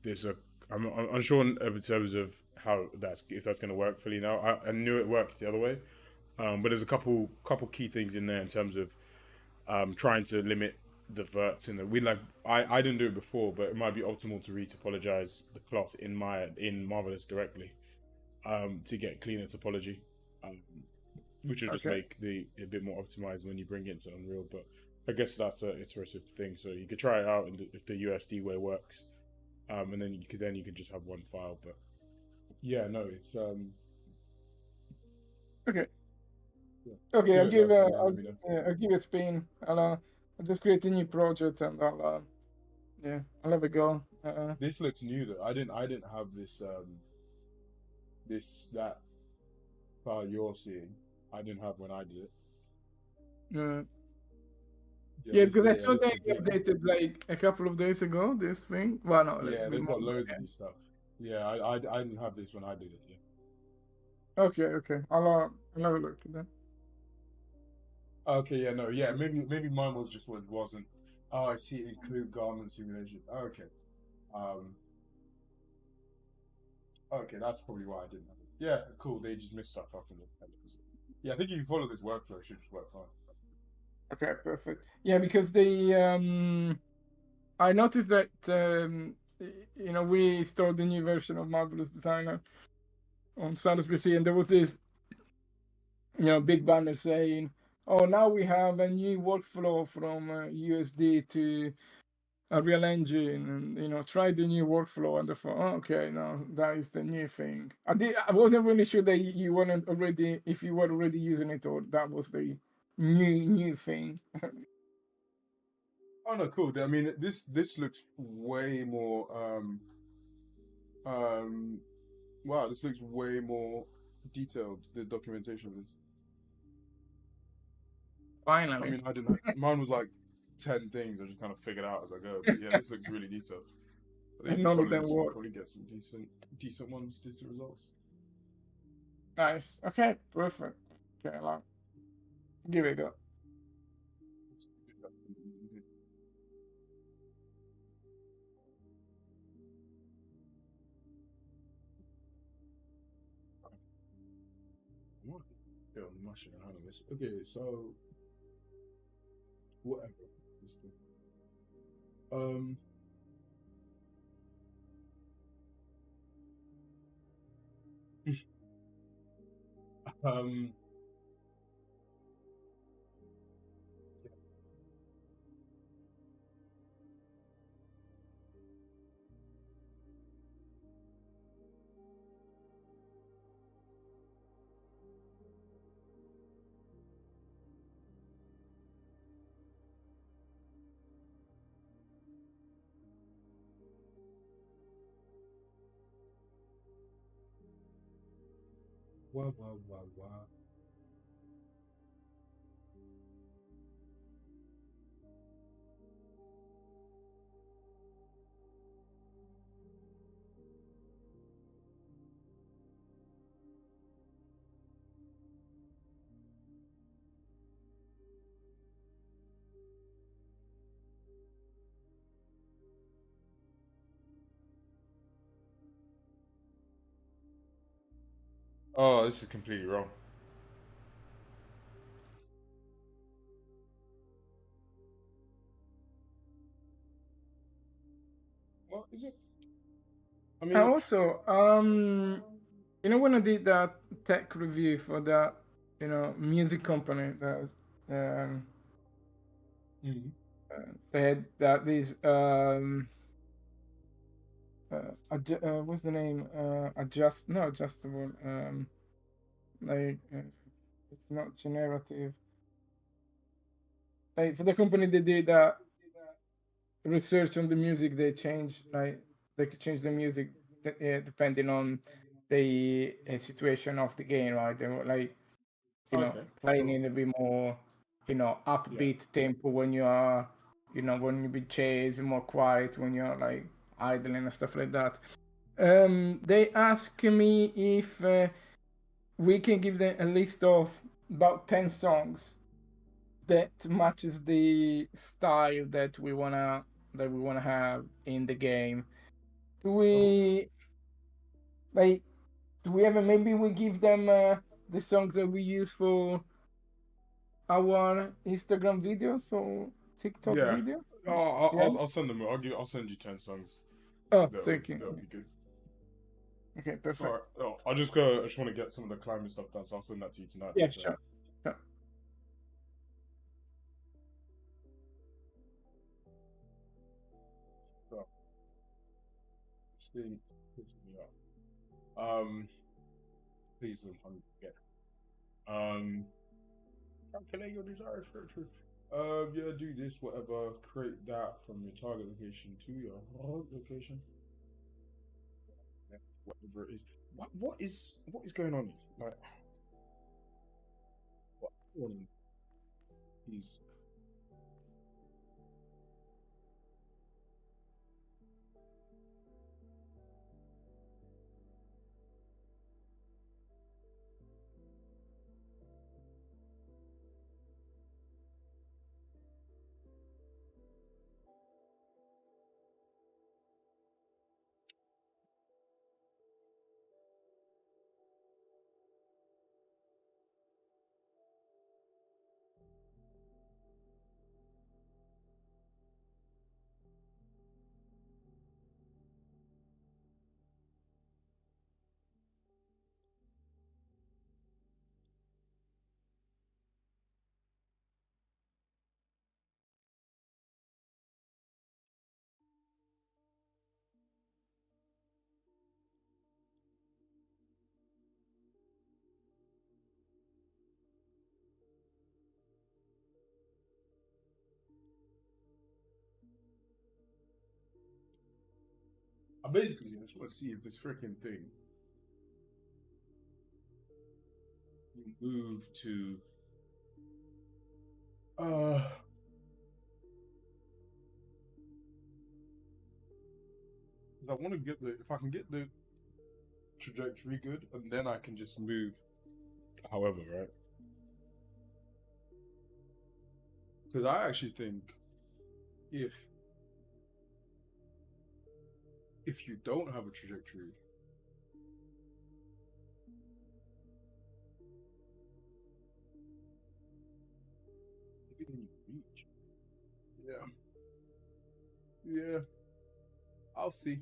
there's a I'm unsure in terms of how if that's going to work fully now. I knew it worked the other way, but there's a couple key things in there in terms of trying to limit the verts in the we like I didn't do it before, but it might be optimal to retopologize the cloth in Marvelous directly to get cleaner topology, which will just Okay. make a bit more optimized when you bring it to Unreal. But I guess that's an iterative thing, so you could try it out if the USD way works, and then you could just have one file. But yeah, no, it's Okay. yeah. Okay, Give it a go and then I'll, let me know. I'll give it a spin. I'll just create a new project and yeah, I'll have a go. This looks new though. I didn't have that file you're seeing. I didn't have when I did it. Uh, Yeah, yeah, because I saw this is they complete. updated like a couple of days ago. This thing. Well, no, like, Yeah, a bit they've more. got loads of new stuff. Yeah, I didn't have this when I did it. Yeah. Okay, okay. I'll have a look at that. Okay, yeah, no, yeah, maybe mine was just what wasn't. Oh, I see. Include garment simulation. Okay. Um. Okay, that's probably why I didn't have it. Yeah, cool. They just missed stuff up in the appendix. Yeah, I think if you follow this workflow, it should just work fine. Okay, perfect. Yeah, because I noticed that we stored the new version of Marvelous Designer on Santa's PC, and there was this big banner saying, "Oh, now we have a new workflow from USD to a real engine, and try the new workflow." And I thought, oh, okay, no, that is the new thing. I wasn't really sure that you weren't already, if you were already using it, or that was the new thing. Oh no, cool. I mean, this looks way more. Um. Wow, this looks way more detailed. The documentation of this. I Finally, mean, I didn't. Mine was like 10 things. I just kind of figured out as I go. But yeah, this looks really detailed. I think and if you none of follow them this, you can work. probably get some decent ones, decent results. Nice. Okay, perfect. Okay, I'll give it a go. What? Yeah, I'm mashing around on this. Okay, so whatever. This thing. Um. um. Wow, wow, wow, wow. Oh, this is completely wrong. What is it? I And mean, also, You know, when I did that tech review for that, music company that um, Mhm. they had that these what's the name? Adjustable. Like it's not generative. Like for the company they did that research on the music, they could change the music depending on the situation of the game, right? They were like Okay. playing Cool. in a bit more Yeah. upbeat tempo when you are when you be chased, more quiet when you're like idling and stuff like that. They ask me if we can give them a list of about 10 songs that matches the style that we wanna have in the game. Do Oh, we like? Do we ever maybe we give them the songs that we use for our Instagram videos or TikTok yeah. video? Oh, Yeah. I'll send them. I'll send you 10 songs. Oh, thank you. That'll be good. Okay, All perfect. right. Oh, I'll just go. I just want to get some of the climbing stuff done, so I'll send that to you tonight. Yeah, So, sure. Sure. so see, pissing me off. Please don't forget. Calculate your desired structure. Yeah, do this, whatever. Create that from your target location to your home location. Yeah, whatever it is. What is going on? Like, what? He's I basically just want to see if this freaking thing will move to uh 'cause I want to get the if I can get the trajectory good and then I can just move however, right? Because I actually think if if you don't have a trajectory, maybe then you reach. Yeah. Yeah. I'll see.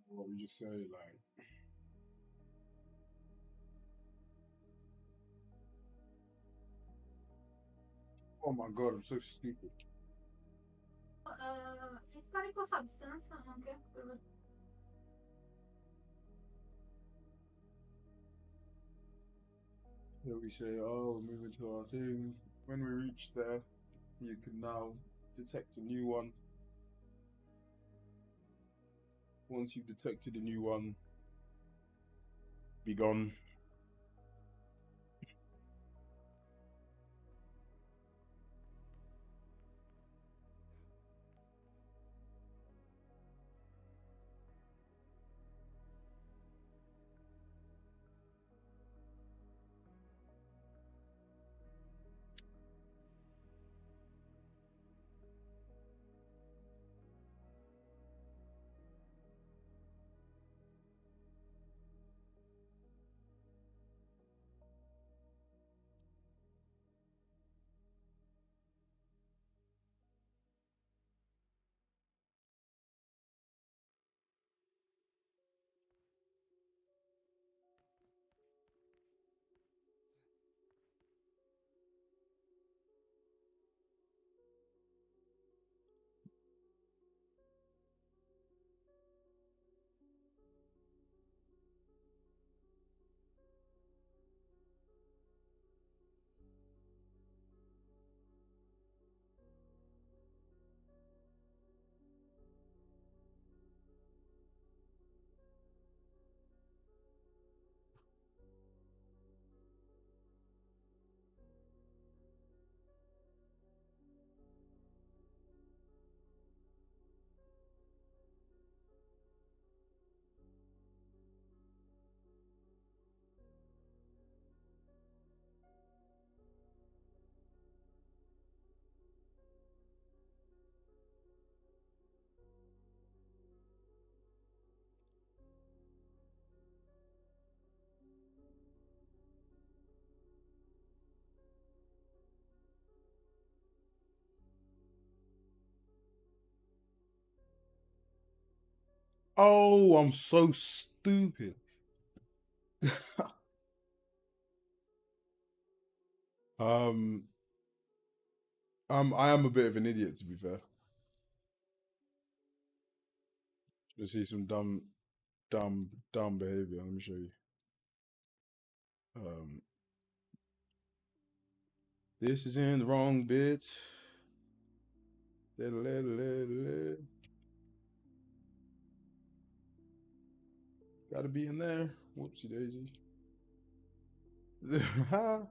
What we just say, like, oh my god, I'm so stupid. Storico Substance anche. Here we say, oh, we're moving to our thing. When we reach there, you can now detect a new one. Once you've detected a new one, be gone. Oh, I'm so stupid. um, I am a bit of an idiot, to be fair. You see some dumb behavior. Let me show you. This is in the wrong bit. Gotta be in there. Whoopsie daisy. Because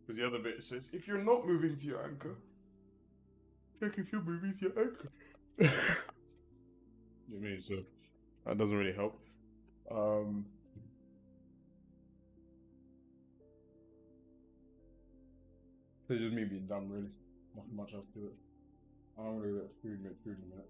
the other bit says, if you're not moving to your anchor, check if you're moving to your anchor. You mean, so that doesn't really help. It's just me being dumb, really. Nothing much else to it. I'm gonna get food in a minute.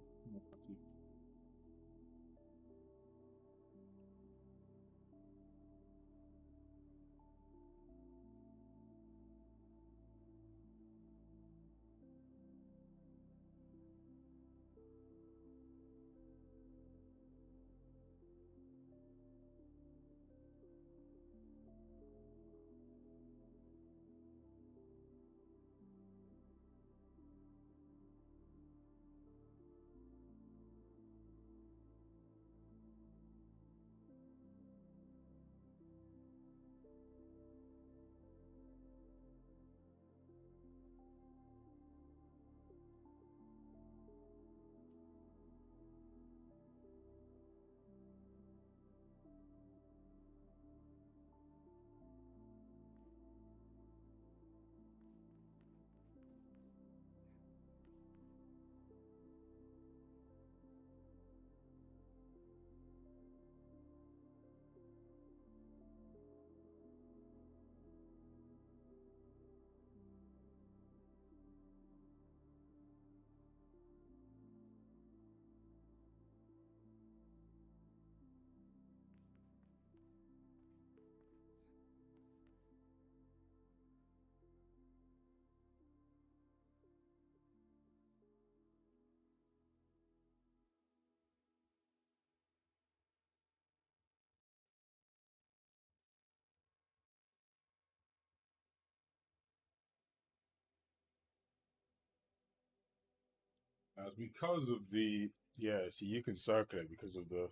That's because of the, yeah, see, you can circle it because of the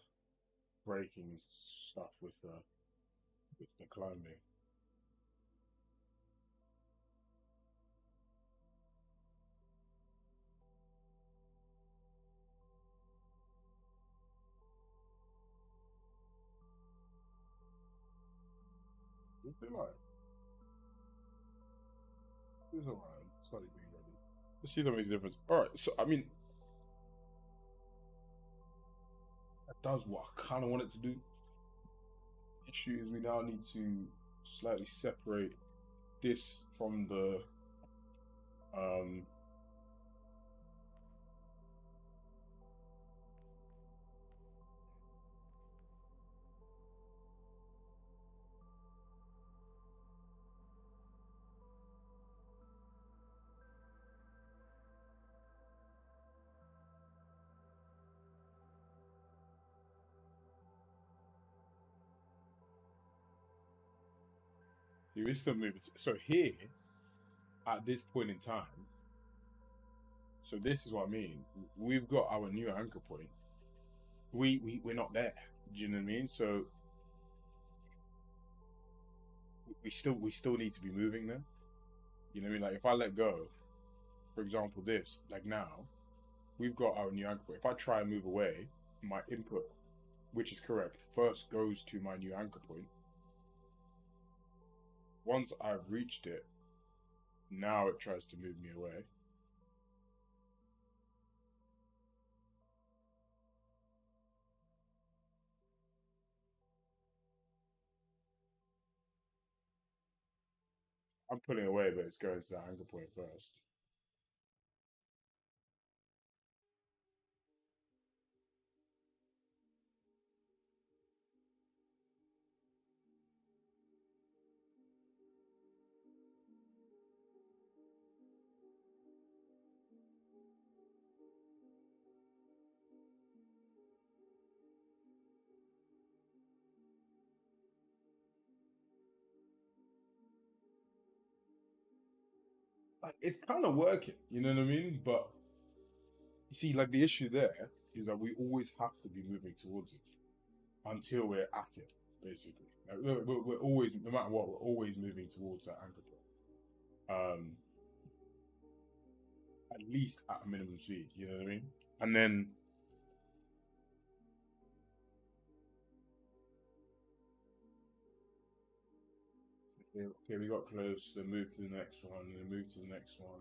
breaking stuff with the climbing. It's alright. It's alright. Slightly being ready. Let's see if that makes a difference. Alright, so I mean, that does what I kind of want it to do. The issue is we now need to slightly separate this from the we still moving. So here, at this point in time, so this is what I mean. We've got our new anchor point. We're not there. Do you know what I mean? So we still need to be moving there. You know what I mean? Like if I let go, for example, this, like now, we've got our new anchor point. If I try and move away, my input, which is correct, first goes to my new anchor point. Once I've reached it, now it tries to move me away. I'm pulling away, but it's going to that anchor point first. Like it's kind of working, you know what I mean? But you see, like the issue there is that we always have to be moving towards it until we're at it, basically. Like we're always, no matter what, we're always moving towards that anchor point. At least at a minimum speed, you know what I mean? And then okay, we got close, then move to the next one, then move to the next one,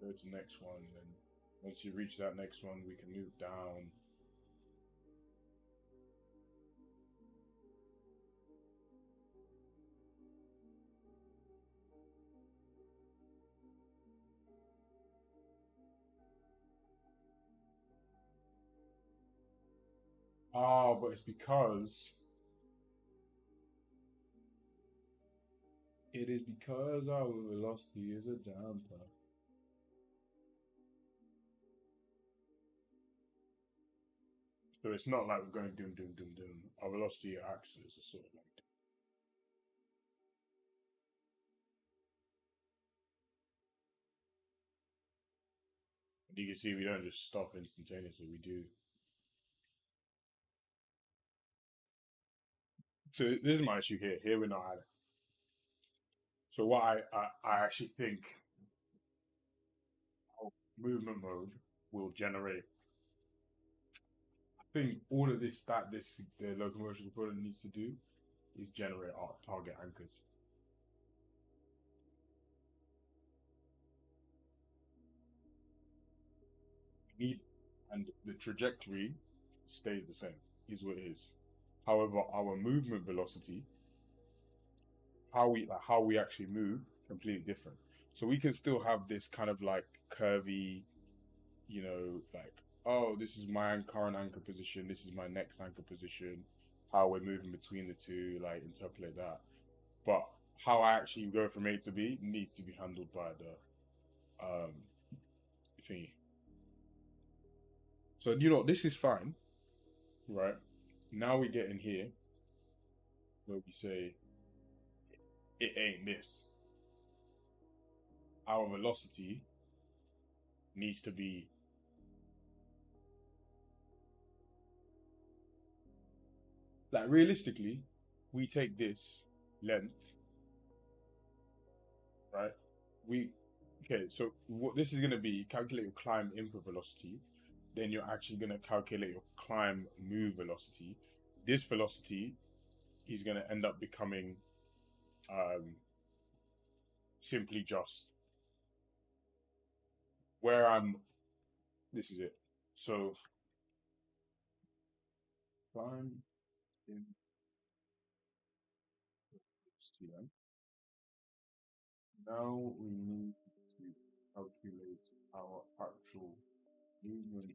go to the next one, and then once you reach that next one, we can move down. Oh, but it's because it is because our velocity is a damper. So it's not like we're going doom, doom, doom, doom. Our velocity axis is sort of like. You can see we don't just stop instantaneously, we do. So this is my issue here. Here we're not at it. So what I actually think movement mode will generate. I think all of this that the locomotion component needs to do is generate our target anchors. And the trajectory stays the same, is what it is. However, our movement velocity, how we actually move, completely different. So we can still have this kind of like curvy, you know, like, oh, this is my current anchor position, this is my next anchor position, how we're moving between the two, like interpolate that. But how I actually go from A to B needs to be handled by the thingy. So you know, this is fine, right? Now we get in here where we say it ain't this. Our velocity needs to be like realistically, we take this length, right? So what this is going to be, calculate your climb input velocity, then you're actually going to calculate your climb move velocity. This velocity is going to end up becoming simply just where this is it. So climb in velocity. Now we need to calculate our actual movement.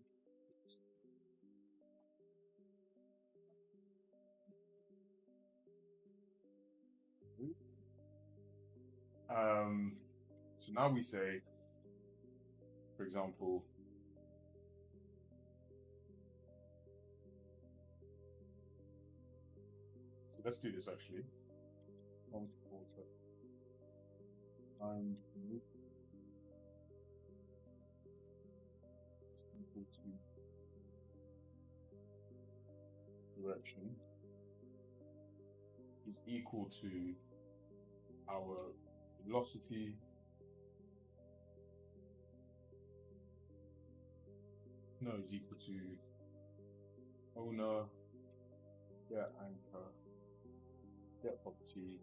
So now we say, for example, so let's do this actually. Time is equal to direction is equal to our velocity is equal to owner get anchor get property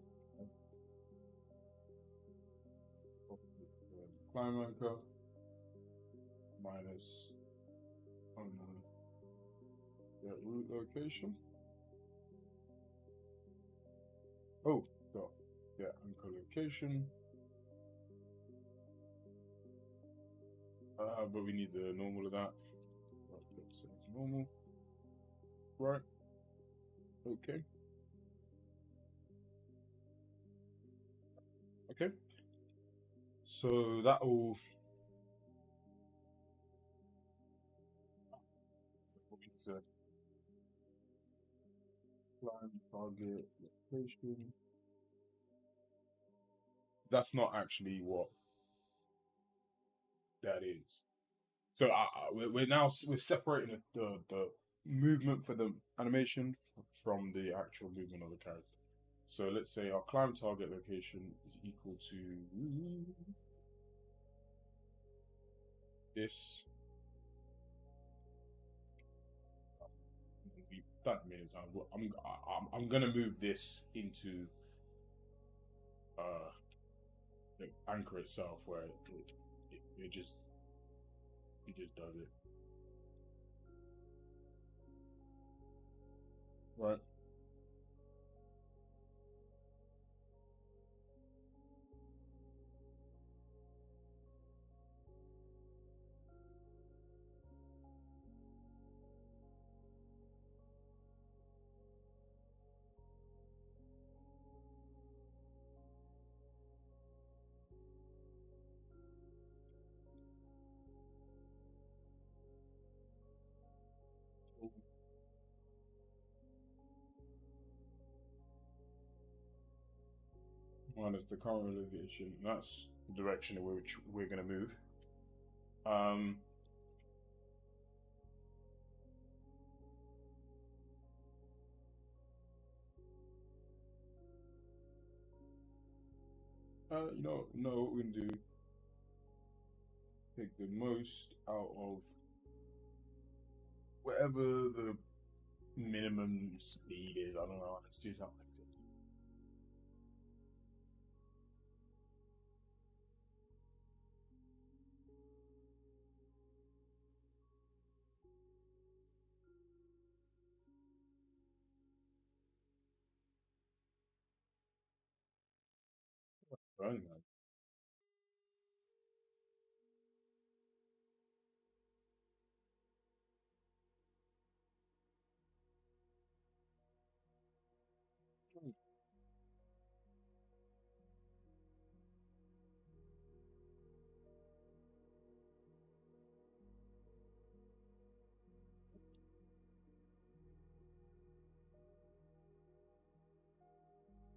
climb anchor minus owner get route location. Oh, dot get anchor location. But we need the normal of that. Let's say it's normal. Right. Okay. Okay. So that will climb target location. That's not actually what that is. So we're separating the movement for the animation from the actual movement of the character. So let's say our climb target location is equal to this. We've done it many times. I'm gonna move this into the anchor itself, where it just does it. Right. Minus the current elevation. That's the direction in which we're going to move. No, what we're going to do, take the most out of whatever the minimum speed is. I don't know. Let's do something like 50. Right, man.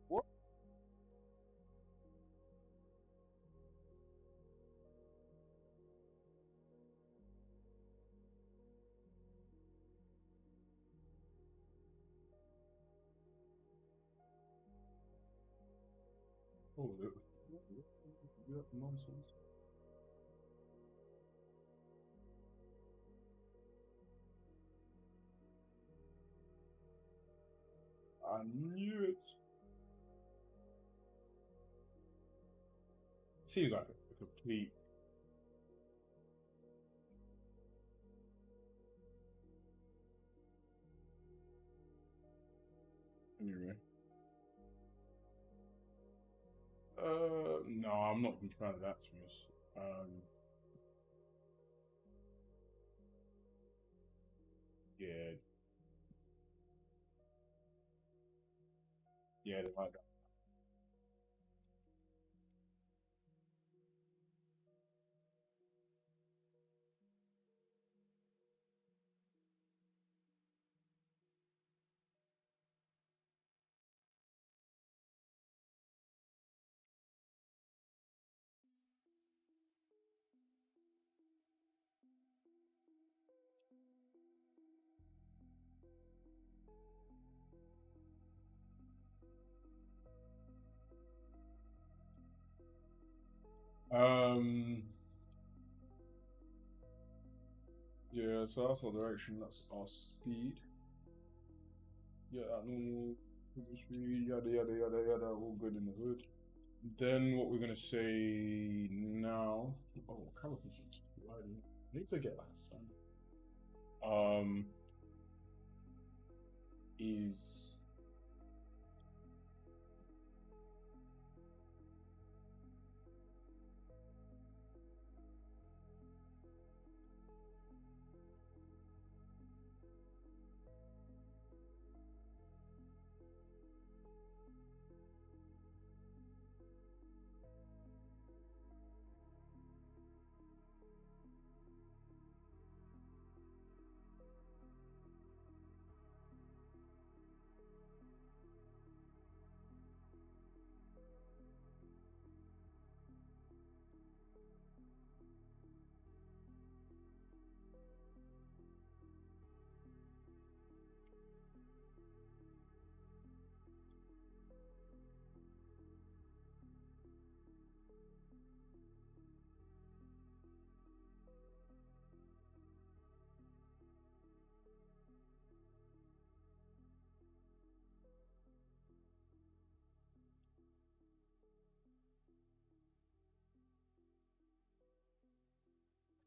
What? Oh, nonsense. I knew it. Seems like a complete. Anyway. No, I'm not a big fan of that, to be honest. Yeah, yeah, they like that. Um, yeah, so that's our direction. That's our speed. Yeah, at normal speed, yada yada yada yada, all good in the hood. Then what we're gonna say now? Oh, calipers. I need to get that stand. Is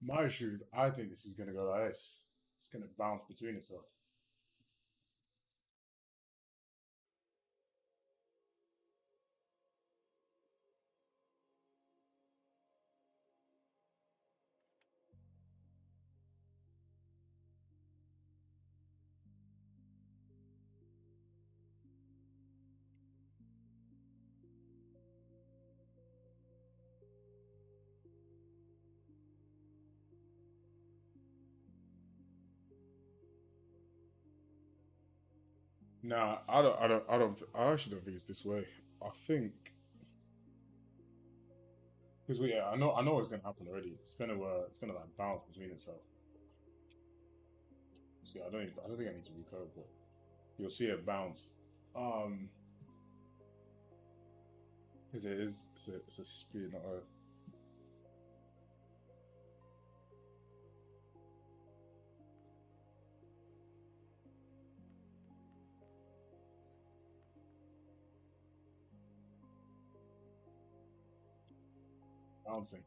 my shoes? I think this is gonna go like this. It's gonna bounce between itself. Nah, I actually don't think it's this way. I think because I know what's gonna happen already. It's gonna like bounce between itself. See, I don't think I need to recode, but you'll see it bounce. Um, because it's a speed, not a bouncing.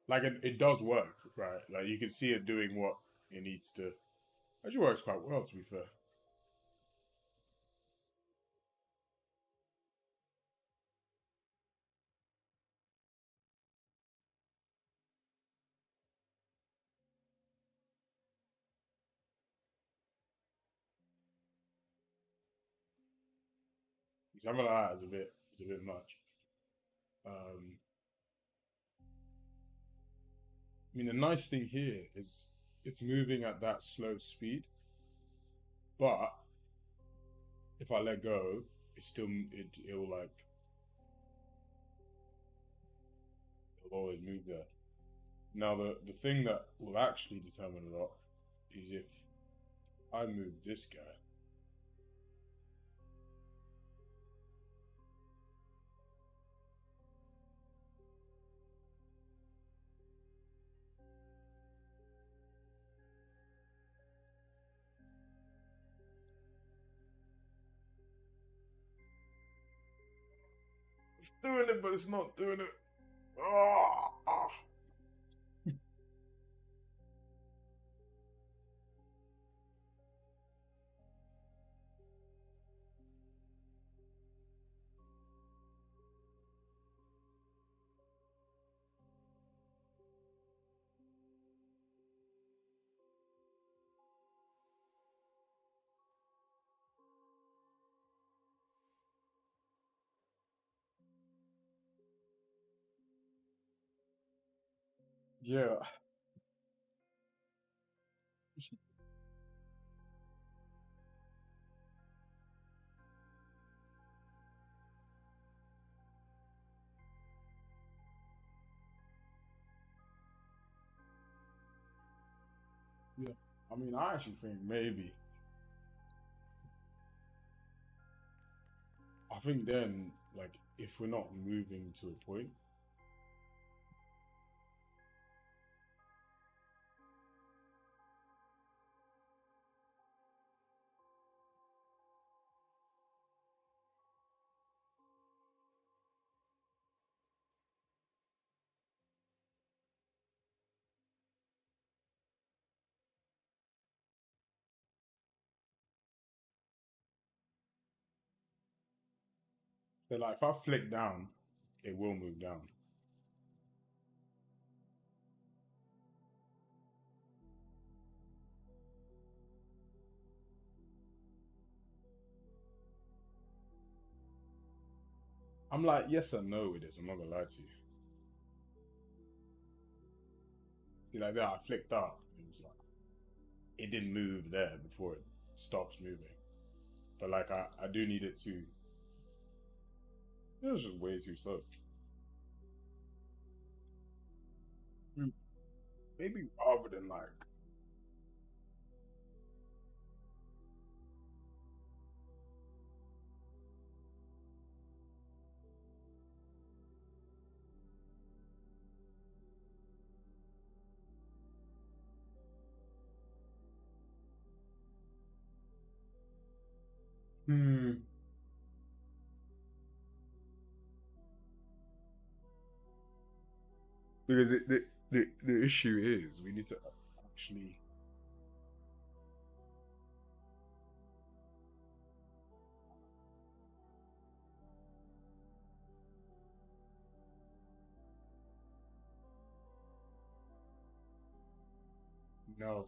Like it does work, right? Like you can see it doing what it needs to. Actually works quite well, to be fair. Something like that is a bit much. Um, I mean, the nice thing here is it's moving at that slow speed, but if I let go, it'll it'll always move there. Now, the thing that will actually determine a lot is if I move this guy. It's doing it, but it's not doing it. Oh. Yeah. Yeah. I mean, I actually think maybe. I think then, like, if we're not moving to a point, so like if I flick down, it will move down. I'm like, yes and no with this. I'm not gonna lie to you. See, like that, I flicked up. It was like it didn't move there before it stopped moving. But like I do need it to. It was just way too slow. Maybe rather than like. Hmm. Because the issue is we need to actually. No.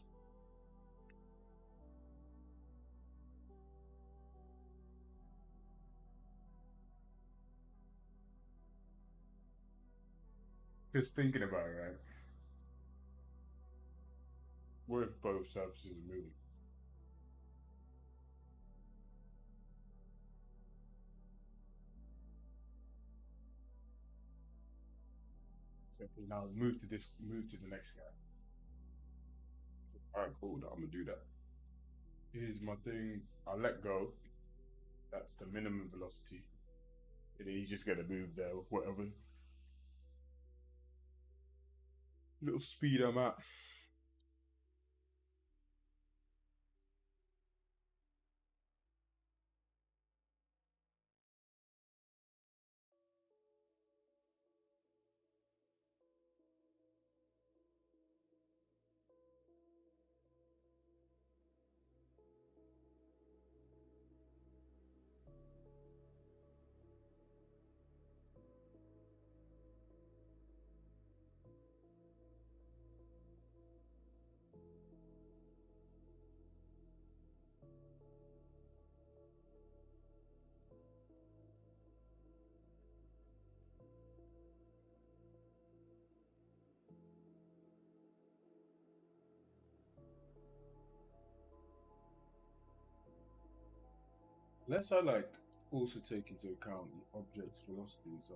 Just thinking about it, right? What if both surfaces are moving? So if we now move to the next guy. All right, cool. I'm gonna do that. Here's my thing. I let go. That's the minimum velocity. And then he's just gonna move there with whatever little speed I'm at. Unless I like also take into account the object's velocities.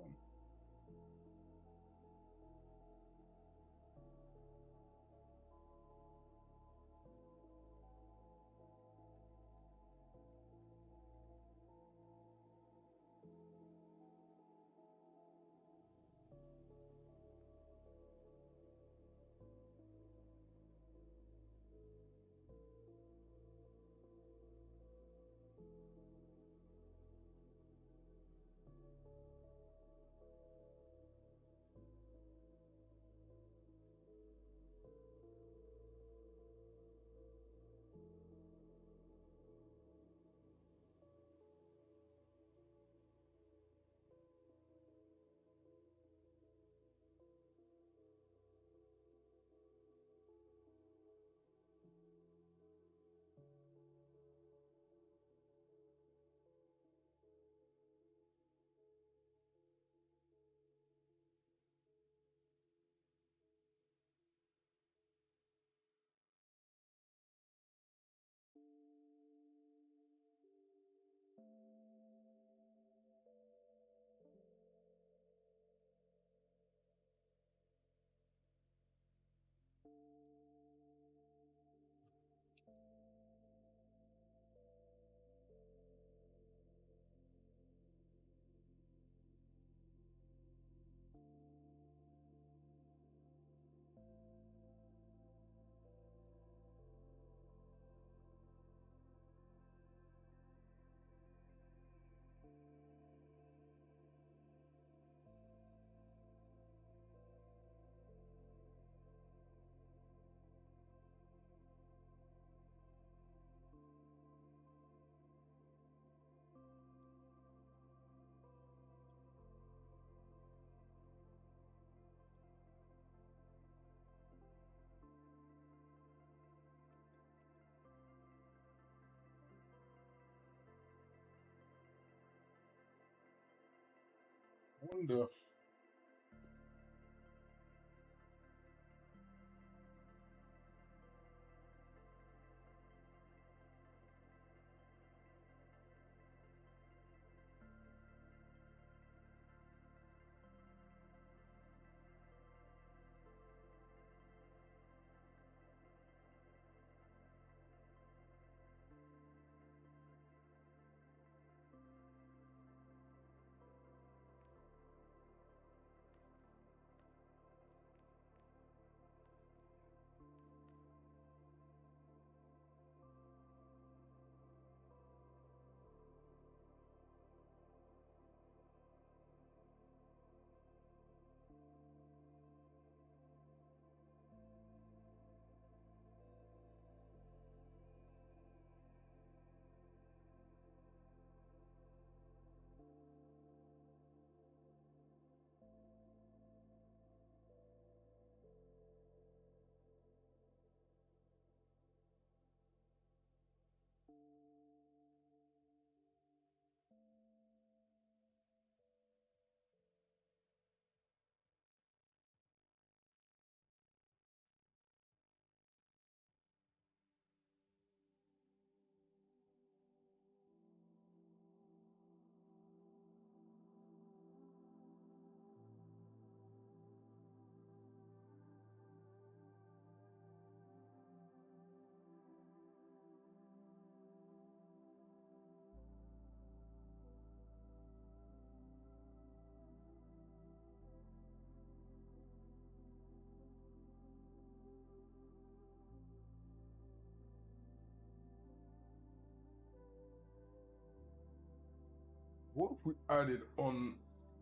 wonder. What if we added on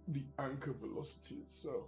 the anchor velocity itself?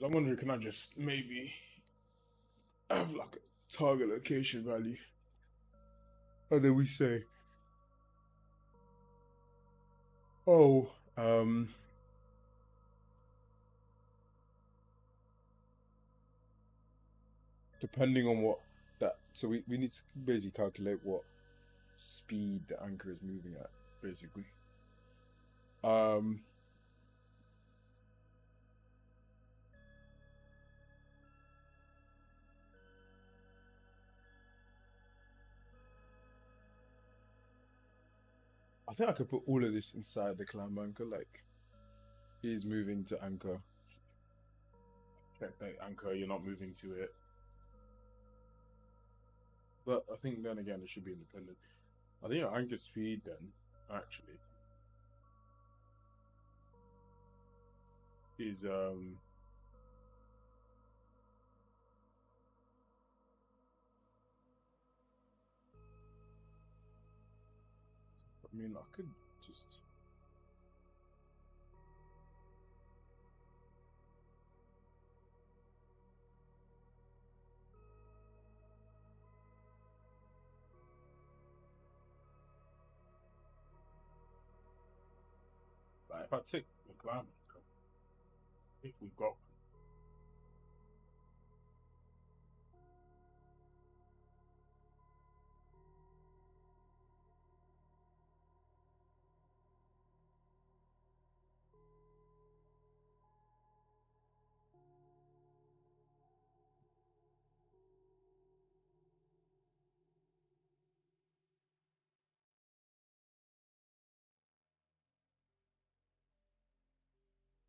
I'm wondering, can I just maybe have like a target location value? And then we say, oh, depending on what that, so we need to basically calculate what speed the anchor is moving at, basically. I think I could put all of this inside the climb anchor, like is moving to anchor. Check that anchor, you're not moving to it. But I think then again it should be independent. I think your anchor speed then actually is mean, I could just. Like, if I take the climb anchor, if we've got one.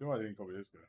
You know, I didn't copy this guy.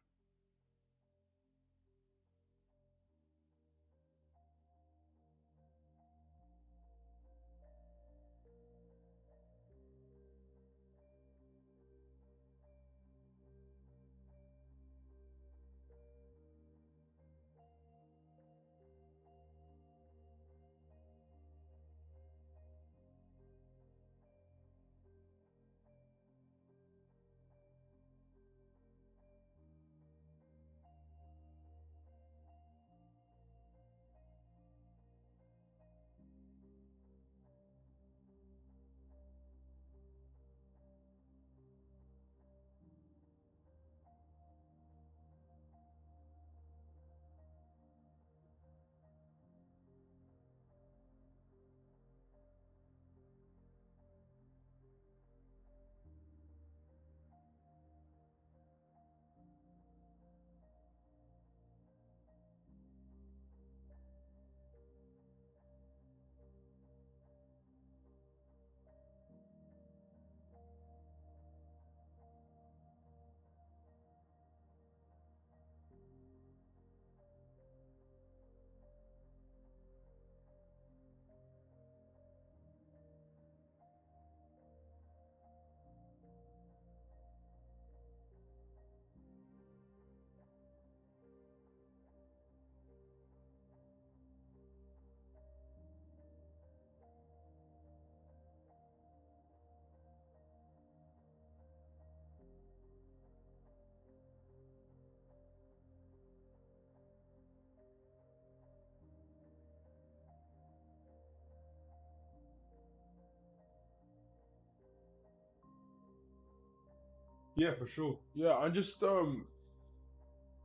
Yeah, for sure. Yeah, I just yeah,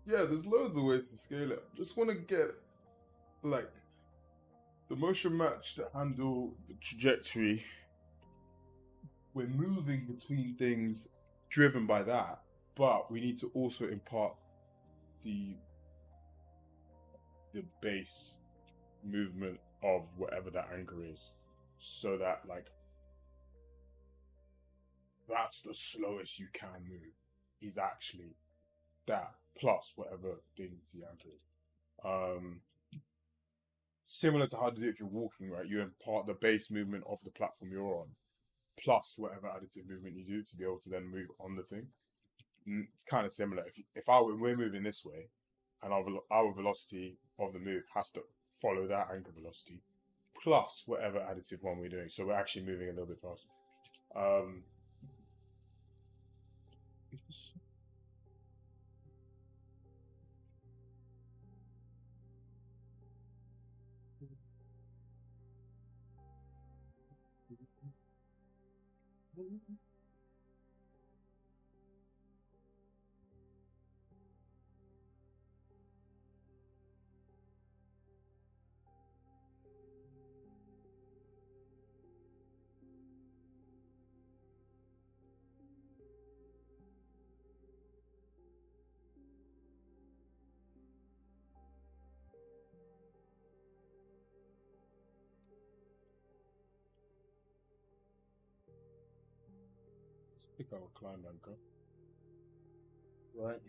there's loads of ways to scale it. Just want to get like the motion match to handle the trajectory. We're moving between things driven by that, but we need to also impart the base movement of whatever that anchor is, so that like that's the slowest you can move is actually that plus whatever thing the anchor is. Similar to how to do it if you're walking, right? You impart the base movement of the platform you're on, plus whatever additive movement you do to be able to then move on the thing. It's kind of similar. If we're moving this way, and our velocity of the move has to follow that anchor velocity, plus whatever additive one we're doing. So we're actually moving a little bit faster. Let's pick our climb anchor. Right.